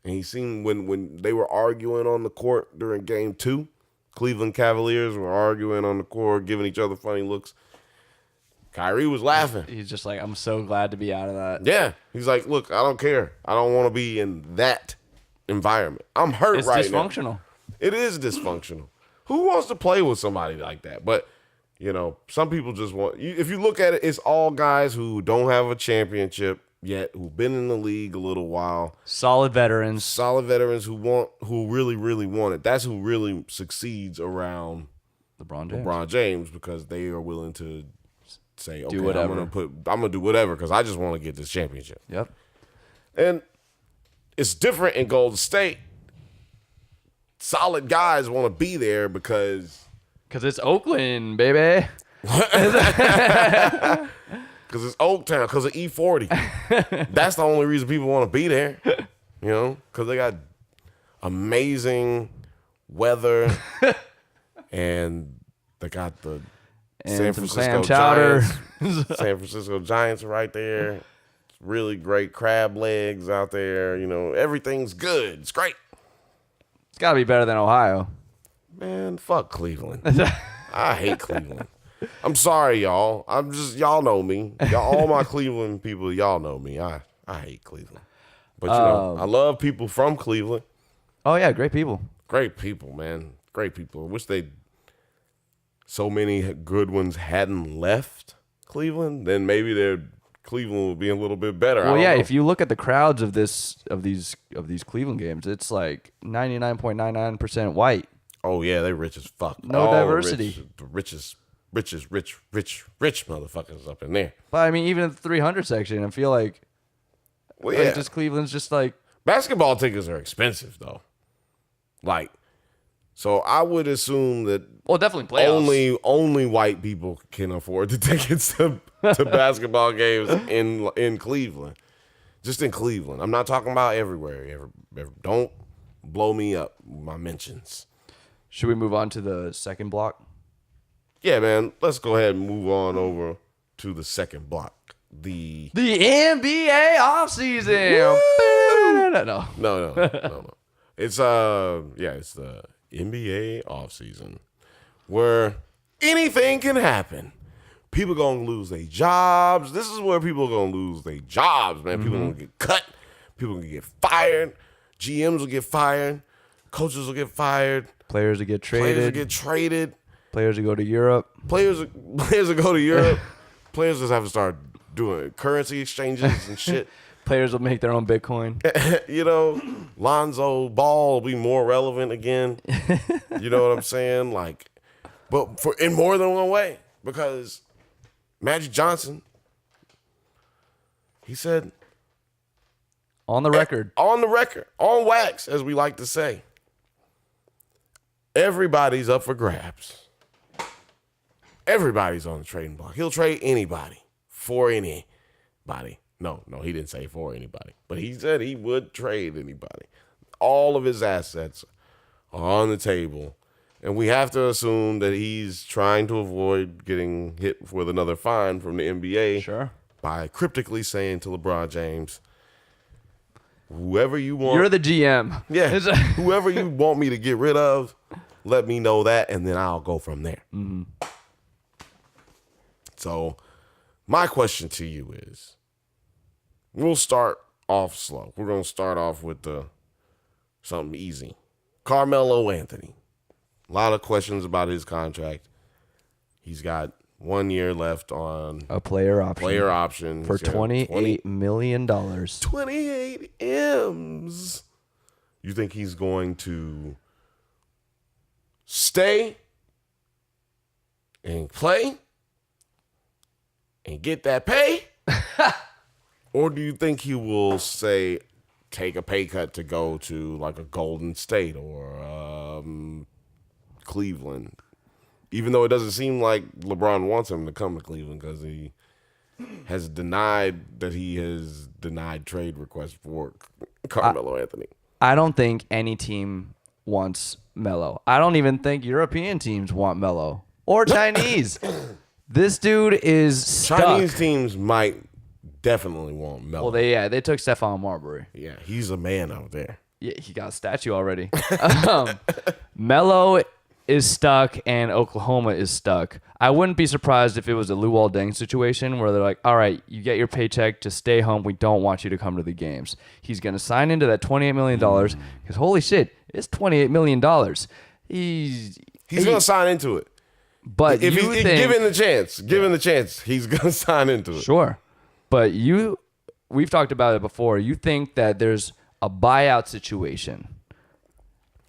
And he seemed when they were arguing on the court during Game 2, Cleveland Cavaliers were arguing on the court, giving each other funny looks. Kyrie was laughing. He's just like, I'm so glad to be out of that. Yeah. He's like, look, I don't care. I don't want to be in that environment. I'm hurt It's right dysfunctional. now. It is dysfunctional. Who wants to play with somebody like that? But, some people just want – if you look at it, it's all guys who don't have a championship yet, who've been in the league a little while. Solid veterans who really, really want it. That's who really succeeds around LeBron James because they are willing to say, okay, I'm gonna do whatever because I just want to get this championship. Yep. And it's different in Golden State. Solid guys want to be there because it's Oakland, baby. Because it's Oaktown, because of E40. That's the only reason people want to be there, because they got amazing weather and they got the San Francisco Giants. San Francisco Giants are right there. It's really great crab legs out there. Everything's good. It's great. It's got to be better than Ohio. Man, fuck Cleveland. I hate Cleveland. I'm sorry, y'all. Y'all know me. All my Cleveland people, y'all know me. I hate Cleveland. But, I love people from Cleveland. Oh, yeah, great people. Great people, man. Great people. I wish so many good ones hadn't left Cleveland. Then maybe Cleveland would be a little bit better. Well, yeah, if you look at the crowds of these Cleveland games, it's like 99.99% white. Oh, yeah, they rich as fuck. No diversity. The richest. Rich motherfuckers up in there. But I mean, even in the 300 section, I feel like, just Cleveland's just like basketball tickets are expensive though. So I would assume that definitely playoffs. Only white people can afford the tickets to basketball games in Cleveland. Just in Cleveland. I'm not talking about everywhere. Don't blow me up with my mentions. Should we move on to the second block? Yeah, man. Let's go ahead and move on over to the second block. The NBA offseason. No. It's it's the NBA offseason where anything can happen. People gonna lose their jobs. This is where people are gonna lose their jobs, man. People gonna get cut. People gonna get fired. GMs will get fired. Coaches will get fired. Players will get traded. Players will go to Europe. Players will go to Europe. Players just have to start doing currency exchanges and shit. Players will make their own Bitcoin. Lonzo Ball will be more relevant again. You know what I'm saying? But in more than one way. Because Magic Johnson, he said, on the record, on wax, as we like to say, everybody's up for grabs. Everybody's on the trading block. He'll trade anybody for anybody. No, he didn't say for anybody. But he said he would trade anybody. All of his assets are on the table. And we have to assume that he's trying to avoid getting hit with another fine from the NBA. Sure. By cryptically saying to LeBron James, whoever you want. You're the GM. Yeah. Whoever you want me to get rid of, let me know that, and then I'll go from there. Mm-hmm. So my question to you is, we'll start off slow. We're going to start off with something easy. Carmelo Anthony. A lot of questions about his contract. He's got 1 year left on a player option. For $28 million. 28 M's. You think he's going to stay and play and get that pay? Or do you think he will say, take a pay cut to go to like a Golden State or Cleveland? Even though it doesn't seem like LeBron wants him to come to Cleveland because he has denied trade requests for Carmelo Anthony. I don't think any team wants Melo. I don't even think European teams want Melo or Chinese. This dude is stuck. Chinese teams might definitely want Melo. Well, they took Stephon Marbury. Yeah, he's a man out there. Yeah, he got a statue already. Melo is stuck and Oklahoma is stuck. I wouldn't be surprised if it was a Luol Deng situation where they're like, all right, you get your paycheck, just stay home. We don't want you to come to the games. He's going to sign into that $28 million because holy shit, it's $28 million. He's going to sign into it. But if he's given the chance, he's going to sign into it. Sure. But we've talked about it before. You think that there's a buyout situation.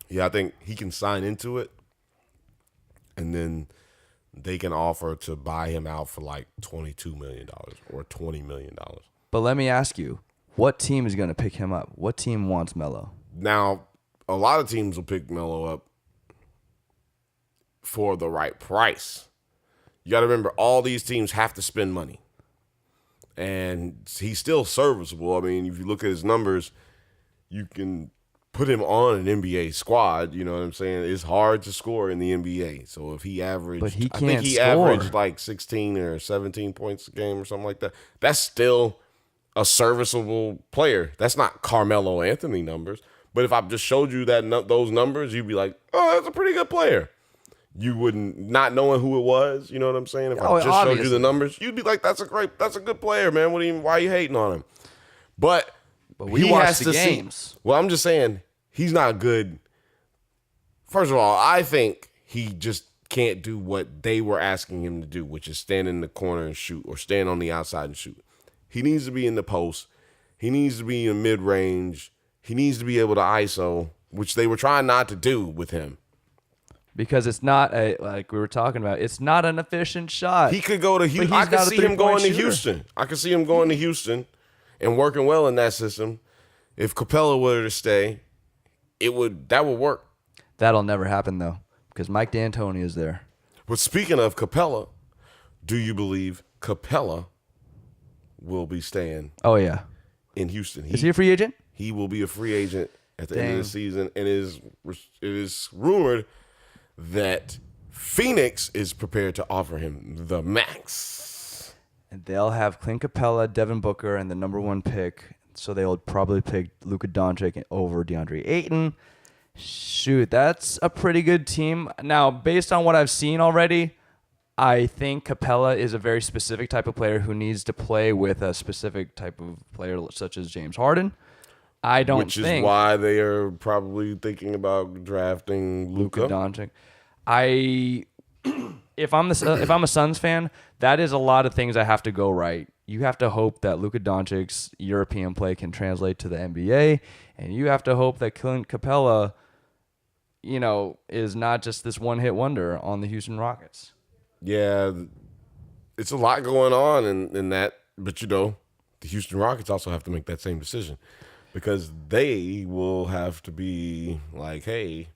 Yeah, I think he can sign into it. And then they can offer to buy him out for like $22 million or $20 million. But let me ask you, what team is going to pick him up? What team wants Melo? Now, a lot of teams will pick Melo up for the right price. You got to remember, all these teams have to spend money. And he's still serviceable. I mean, if you look at his numbers, you can put him on an NBA squad, you know what I'm saying? It's hard to score in the NBA. So if he averaged, but he can't I think he score. averaged like 16 or 17 points a game or something like that. That's still a serviceable player. That's not Carmelo Anthony numbers. But if I just showed you those numbers, you'd be like, oh, that's a pretty good player. You wouldn't, not knowing who it was, you know what I'm saying? If I just showed you the numbers, you'd be like, that's a good player, man. Why are you hating on him? But we watch the games. Well, I'm just saying, he's not good. First of all, I think he just can't do what they were asking him to do, which is stand in the corner and shoot or stand on the outside and shoot. He needs to be in the post. He needs to be in mid-range. He needs to be able to ISO, which they were trying not to do with him. Because it's not like we were talking about, it's not an efficient shot. He could go to Houston. I could see him going to Houston. I could see him going to Houston and working well in that system. If Capella were to stay, that would work. That'll never happen though, because Mike D'Antoni is there. But speaking of Capella, do you believe Capella will be staying? Oh yeah, in Houston. Is he a free agent? He will be a free agent at the end of the season, and it is rumored that Phoenix is prepared to offer him the max. And they'll have Clint Capella, Devin Booker, and the number one pick. So they'll probably pick Luka Doncic over DeAndre Ayton. Shoot, that's a pretty good team. Now, based on what I've seen already, I think Capella is a very specific type of player who needs to play with a specific type of player such as James Harden. Which is why they are probably thinking about drafting Luka Doncic. If I'm a Suns fan, that is a lot of things that have to go right. You have to hope that Luka Doncic's European play can translate to the NBA, and you have to hope that Clint Capella, is not just this one-hit wonder on the Houston Rockets. Yeah, it's a lot going on in that, but the Houston Rockets also have to make that same decision. Because they will have to be like, hey,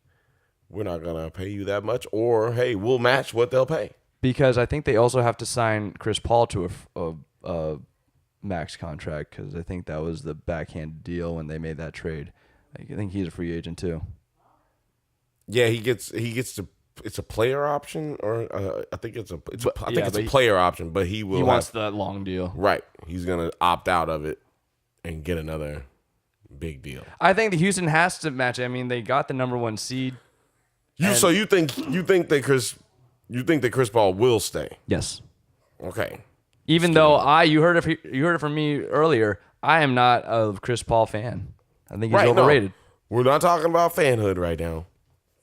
we're not going to pay you that much. Or, hey, we'll match what they'll pay. Because I think they also have to sign Chris Paul to a max contract. Because I think that was the backhand deal when they made that trade. I think he's a free agent too. Yeah, he gets to. It's a player option, or I think it's a player option. But he wants that long deal. Right. He's going to opt out of it and get another big deal. I think the Houston has to match it. I mean, they got the number one seed. So you think that Chris Paul will stay? Yes. Okay. Even though you heard it from me earlier, I am not a Chris Paul fan. I think he's overrated. No, we're not talking about fanhood right now,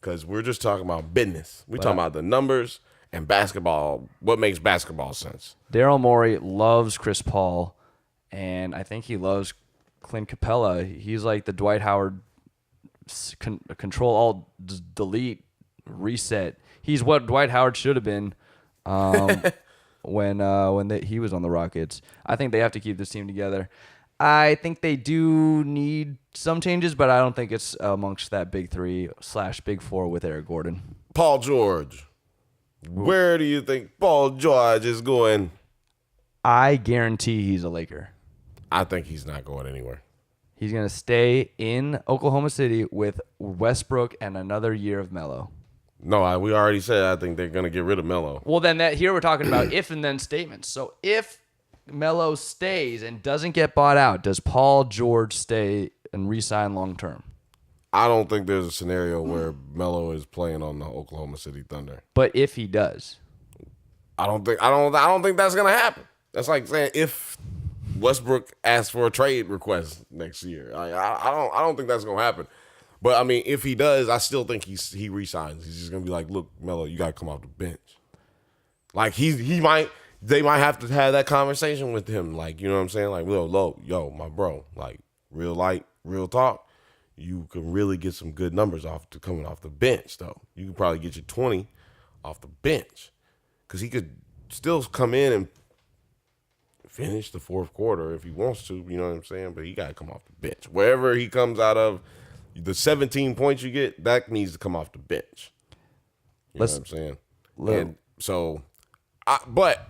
because we're just talking about business. We're talking about the numbers and basketball. What makes basketball sense? Daryl Morey loves Chris Paul, and I think he loves Clint Capella. He's like the Dwight Howard control alt delete reset. He's what Dwight Howard should have been when he was on the Rockets. I think they have to keep this team together. I think they do need some changes, but I don't think it's amongst that big 3/big 4 with Eric Gordon. Paul George. Where do you think Paul George is going? I guarantee he's a Laker. I think he's not going anywhere. He's going to stay in Oklahoma City with Westbrook and another year of Melo. No, we already said I think they're going to get rid of Melo. Well, then here we're talking about if and then statements. So if Melo stays and doesn't get bought out, does Paul George stay and re-sign long term? I don't think there's a scenario where Melo is playing on the Oklahoma City Thunder. But if he does, I don't think that's going to happen. That's like saying if Westbrook asks for a trade request next year. I don't think that's going to happen. But I mean, if he does, I still think he re-signs. He's just going to be like, "Look, Melo, you got to come off the bench." Like they might have to have that conversation with him. Like, you know what I'm saying? Like, yo, my bro, like real talk. You can really get some good numbers coming off the bench, though. You could probably get you 20 off the bench because he could still come in and finish the fourth quarter if he wants to, you know what I'm saying? But he got to come off the bench. Wherever he comes out of, the 17 points you get, that needs to come off the bench. You know what I'm saying? And so, the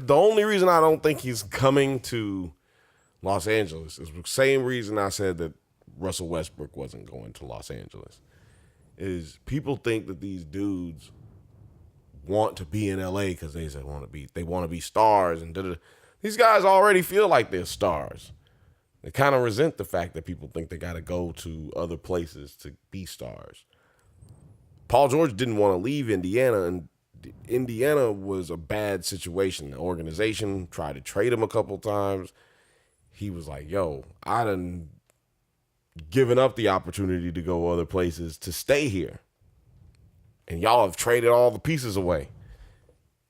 only reason I don't think he's coming to Los Angeles is the same reason I said that Russell Westbrook wasn't going to Los Angeles. Is people think that these dudes want to be in LA because they want to be stars and da-da-da. These guys already feel like they're stars. They kind of resent the fact that people think they got to go to other places to be stars. Paul George didn't want to leave Indiana, and Indiana was a bad situation. The organization tried to trade him a couple times. He was like, yo, I done given up the opportunity to go other places to stay here. And y'all have traded all the pieces away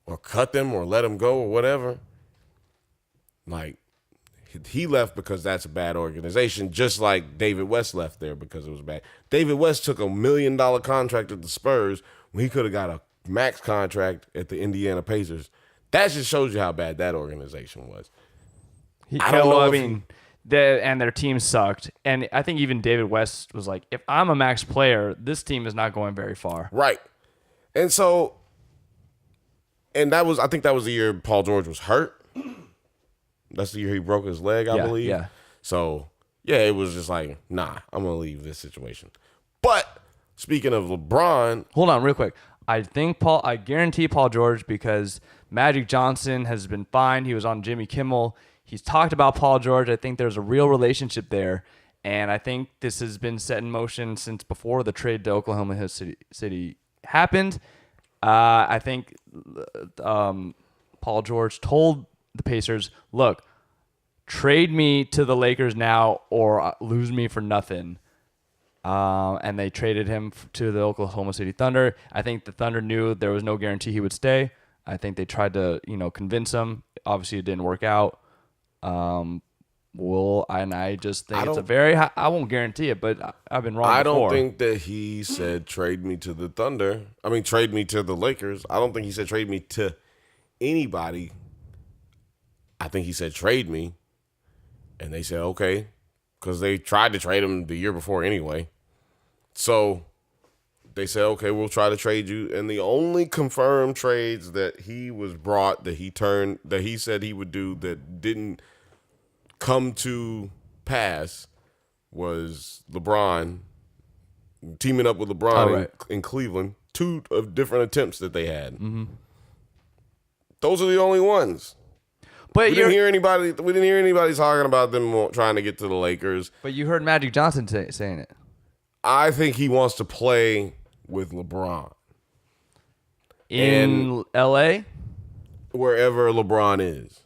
or cut them or let them go or whatever. Like, he left because that's a bad organization, just like David West left there because it was bad. David West took $1 million contract at the Spurs when he could have got a max contract at the Indiana Pacers. That just shows you how bad that organization was. Their team sucked. And I think even David West was like, if I'm a max player, this team is not going very far. Right. And so, I think that was the year Paul George was hurt. That's the year he broke his leg, I believe. Yeah. So, yeah, it was just like, nah, I'm going to leave this situation. But speaking of LeBron. Hold on real quick. I guarantee Paul George because Magic Johnson has been fine. He was on Jimmy Kimmel. He's talked about Paul George. I think there's a real relationship there. And I think this has been set in motion since before the trade to Oklahoma City happened. I think Paul George told the Pacers, look, trade me to the Lakers now or lose me for nothing. And they traded him to the Oklahoma City Thunder. I think the Thunder knew there was no guarantee he would stay. I think they tried to, convince him. Obviously, it didn't work out. I just think it's a very high, I won't guarantee it, but I've been wrong before. I don't think that he said trade me to the Thunder. I mean, trade me to the Lakers. I don't think he said trade me to anybody. I think he said trade me, and they said okay, because they tried to trade him the year before anyway. So they said, okay, we'll try to trade you. And the only confirmed trades that he was brought, that he said he would do that didn't come to pass was LeBron, teaming up with LeBron in Cleveland. 2 of different attempts that they had. Mm-hmm. Those are the only ones. But we didn't hear anybody talking about them trying to get to the Lakers. But you heard Magic Johnson saying it. I think he wants to play with LeBron in LA, wherever LeBron is,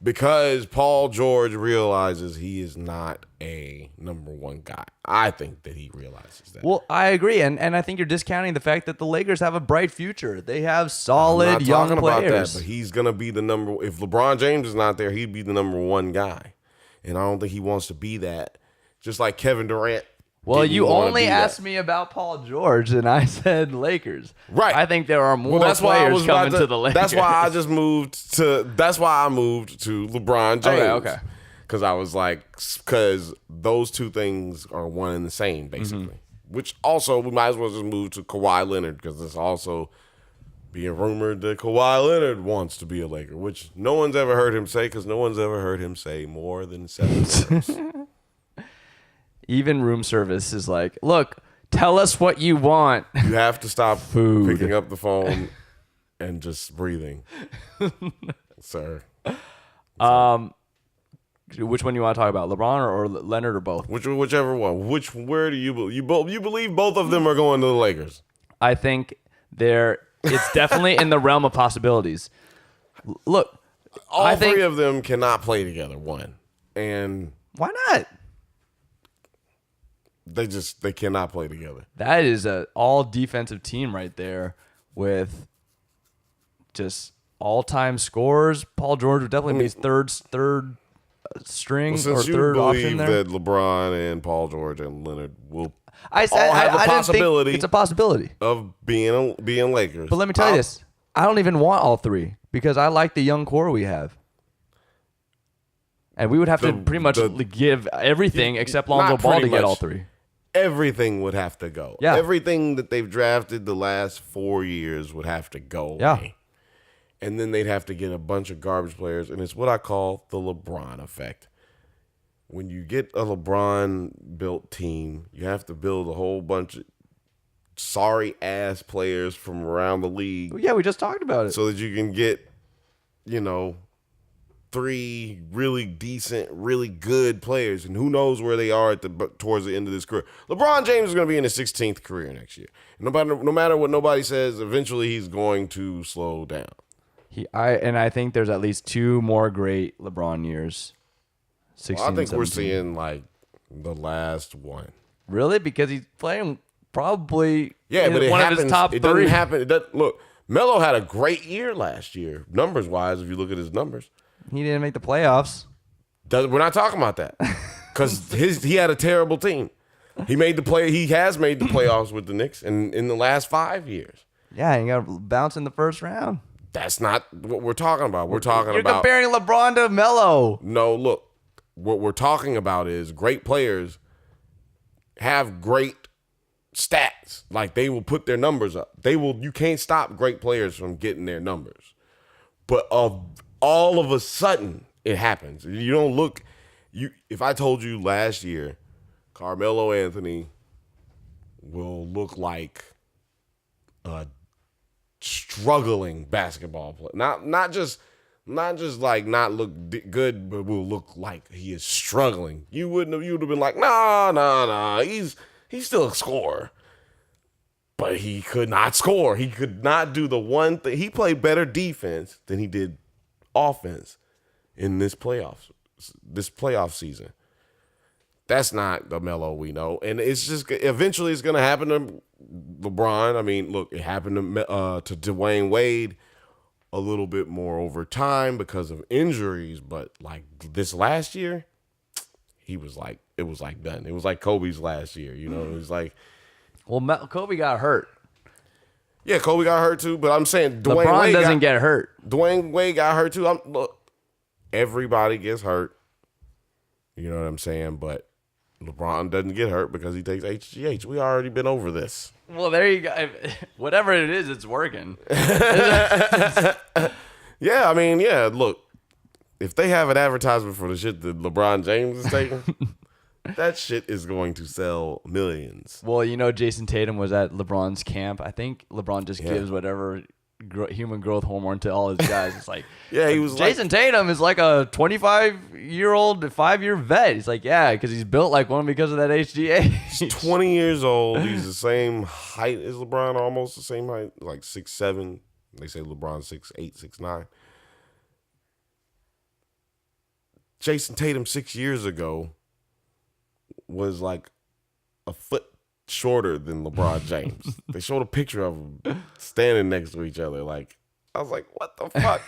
because Paul George realizes he is not a number one guy. I think that he realizes that. Well, I agree, and I think you're discounting the fact that the Lakers have a bright future. They have solid young players. I'm not talking about that, but he's gonna be the number. If LeBron James is not there, he'd be the number one guy, and I don't think he wants to be that. Just like Kevin Durant Well, didn't you wanna only be asked that. me about Paul George, and I said Lakers. Right. I think there are more Well, that's why I players was about coming to the Lakers. That's why I just moved to. That's why I moved to LeBron James. Okay. Because I was like, because those two things are one and the same, basically. Mm-hmm. Which also we might as well just move to Kawhi Leonard because it's also being rumored that Kawhi Leonard wants to be a Laker, which no one's ever heard him say because no one's ever heard him say more than 7 words. Even room service is like, look, tell us what you want. You have to stop Food. picking up the phone and just breathing, sir. Which one do you want to talk about, LeBron or Leonard or both? Whichever one. Where do you believe? You believe both of them are going to the Lakers? I think it's definitely in the realm of possibilities. Look, All three of them cannot play together. One, and why not? they cannot play together. That is a all defensive team right there with just all-time scorers. Paul George would definitely be his third string or Since you third option believe there. that LeBron and Paul George and Leonard will I said all have I a didn't possibility think it's a possibility. of being Lakers. But let me tell you this: I don't even want all three because I like the young core we have, and we would have to pretty much give everything except Lonzo not Ball to pretty get much. all three. Everything would have to go. Yeah. Everything that they've drafted the last 4 years would have to go Yeah. away. And then they'd have to get a bunch of garbage players, and it's what I call the LeBron effect. When you get a LeBron-built team, you have to build a whole bunch of sorry-ass players from around the league Yeah, we just talked about it. so that you can get, 3 really decent, really good players, and who knows where they are towards the end of this career. LeBron James is going to be in his 16th career next year. No matter what nobody says, eventually he's going to slow down. I think there's at least 2 more great LeBron years. 16, I think 17. we're seeing like the last one. Really, because he's playing probably But it one happens. of his top it 3. doesn't happen. Look, Melo had a great year last year, numbers wise. If you look at his numbers. He didn't make the playoffs. We're not talking about that because he had a terrible team. He has made the playoffs with the Knicks in the last 5 years. Yeah, you got to bounce in the first round. That's not what we're talking about. We're talking You're about comparing LeBron to Melo. no. Look, what we're talking about is great players have great stats. Like they will put their numbers up. You can't stop great players from getting their numbers. But all of a sudden, it happens. You don't look. If I told you last year, Carmelo Anthony will look like a struggling basketball player, not just like not look good, but will look like he is struggling. You would have been like, nah. He's still a scorer. But he could not score. He could not do the one thing. He played better defense than he did offense in this playoff season. That's not the Melo we know. And it's just eventually it's going to happen to LeBron. I mean, look, it happened to Dwayne Wade a little bit more over time because of injuries. But like this last year, it was like done. It was like Kobe's last year. It was like. Well, Kobe got hurt. Yeah, Kobe got hurt too, but I'm saying LeBron Wade doesn't get hurt. Dwayne Wade got hurt too. Look, everybody gets hurt. You know what I'm saying? But LeBron doesn't get hurt because he takes HGH. We already been over this. Well, there you go. Whatever it is, it's working. Yeah, I mean, yeah, look, if they have an advertisement for the shit that LeBron James is taking, that shit is going to sell millions. Well, Jason Tatum was at LeBron's camp. I think LeBron just gives whatever human growth hormone to all his guys. It's like, yeah, he was Jason Tatum is like a 25-year-old, 5-year vet. He's like, yeah, because he's built like one because of that HGA. He's 20 years old. He's the same height as LeBron, almost the same height, like 6'7". They say LeBron 6'8", 6'9". Jason Tatum 6 years ago was like a foot shorter than LeBron James. They showed a picture of them standing next to each other. Like, I was like, what the fuck?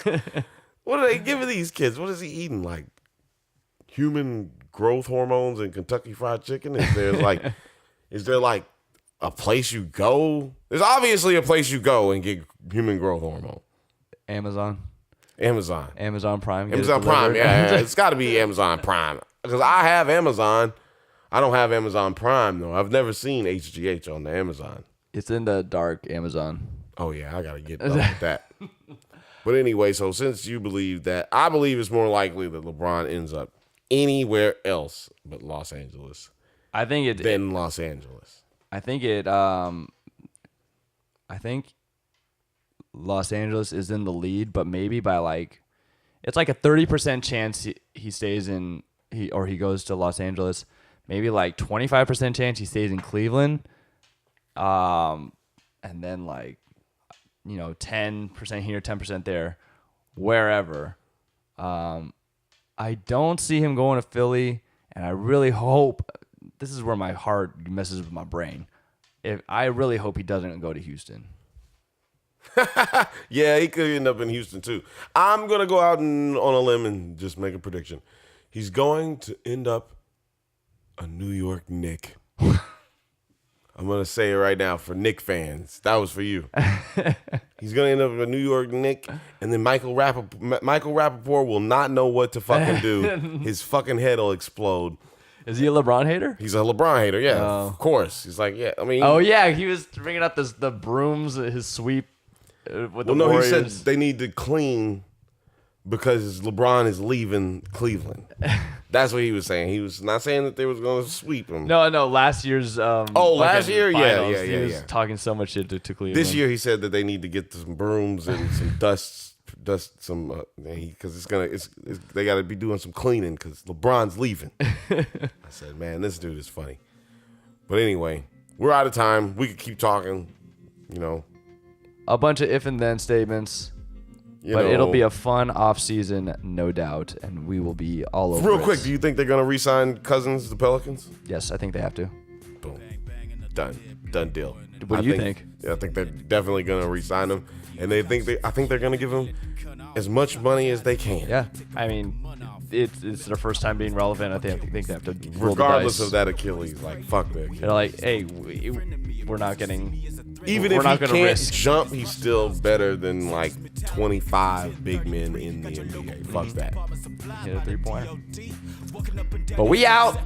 What are they giving these kids? What is he eating? Like human growth hormones and Kentucky Fried Chicken? Is there like Is there like a place you go? There's obviously a place you go and get human growth hormone. Amazon Prime. Amazon Prime, Yeah. It's got to be Amazon Prime because I have Amazon. I don't have Amazon Prime though. I've never seen HGH on the Amazon. It's in the dark Amazon. Oh yeah, I gotta get up with that. But anyway, so since you believe that, I believe it's more likely that LeBron ends up anywhere else but Los Angeles. I think than Los Angeles. I think Los Angeles is in the lead, but maybe by like, it's like a 30% chance he stays in he goes to Los Angeles. Maybe like 25% chance he stays in Cleveland. And then like, 10% here, 10% there, wherever. I don't see him going to Philly, and I really hope, this is where my heart messes with my brain. I really hope he doesn't go to Houston. Yeah, he could end up in Houston too. I'm going to go out on a limb and just make a prediction. He's going to end up a New York Knick. I'm going to say it right now for Knick fans. That was for you. He's going to end up a New York Knick, and then Michael Rappaport will not know what to fucking do. His fucking head will explode. Is he a LeBron hater? He's a LeBron hater, yeah. Oh. Of course. He's like, yeah, I mean. Oh, yeah, he was bringing up the brooms, his sweep with the Warriors. He said they need to clean because LeBron is leaving Cleveland. That's what he was saying. He was not saying that they was going to sweep him. No, last year's last year? Finals, he was talking so much shit to Cleveland. This year he said that they need to get some brooms and some dust because they got to be doing some cleaning because LeBron's leaving. I said, man, this dude is funny. But anyway, we're out of time. We could keep talking, A bunch of if and then statements. But it'll be a fun off season, no doubt, and we will be all over. Real quick, do you think they're gonna re-sign Cousins to the Pelicans? Yes, I think they have to. Boom, done deal. What do you think? Yeah, I think they're definitely gonna re-sign him, and I think they're gonna give him as much money as they can. Yeah, I mean, it's their first time being relevant. I think they have to roll regardless the dice. Of that Achilles, like fuck that. They're like, hey, we're not getting. Even if he can't jump, he's still better than like 25 big men in the NBA. Fuck that. Hit a 3-pointer. But we out.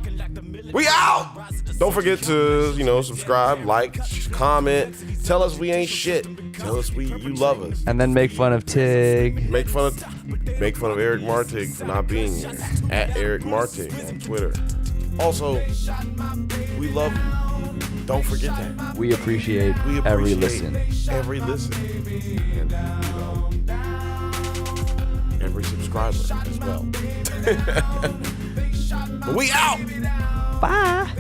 We out. Don't forget to, subscribe, like, comment. Tell us we ain't shit. Tell us you love us. And then make fun of Tig. Make fun of Eric Martig for not being here. At Eric Martig on Twitter. Also, we love you. Don't forget that. We appreciate every listen. Every listen. And, every subscriber as well. But we out. Bye.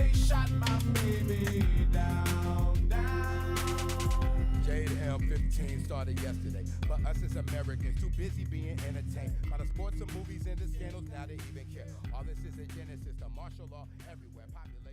JL15 started yesterday. But us as Americans, too busy being entertained by the sports and movies and the scandals, now they even care. All this is a genesis, the martial law everywhere. Popular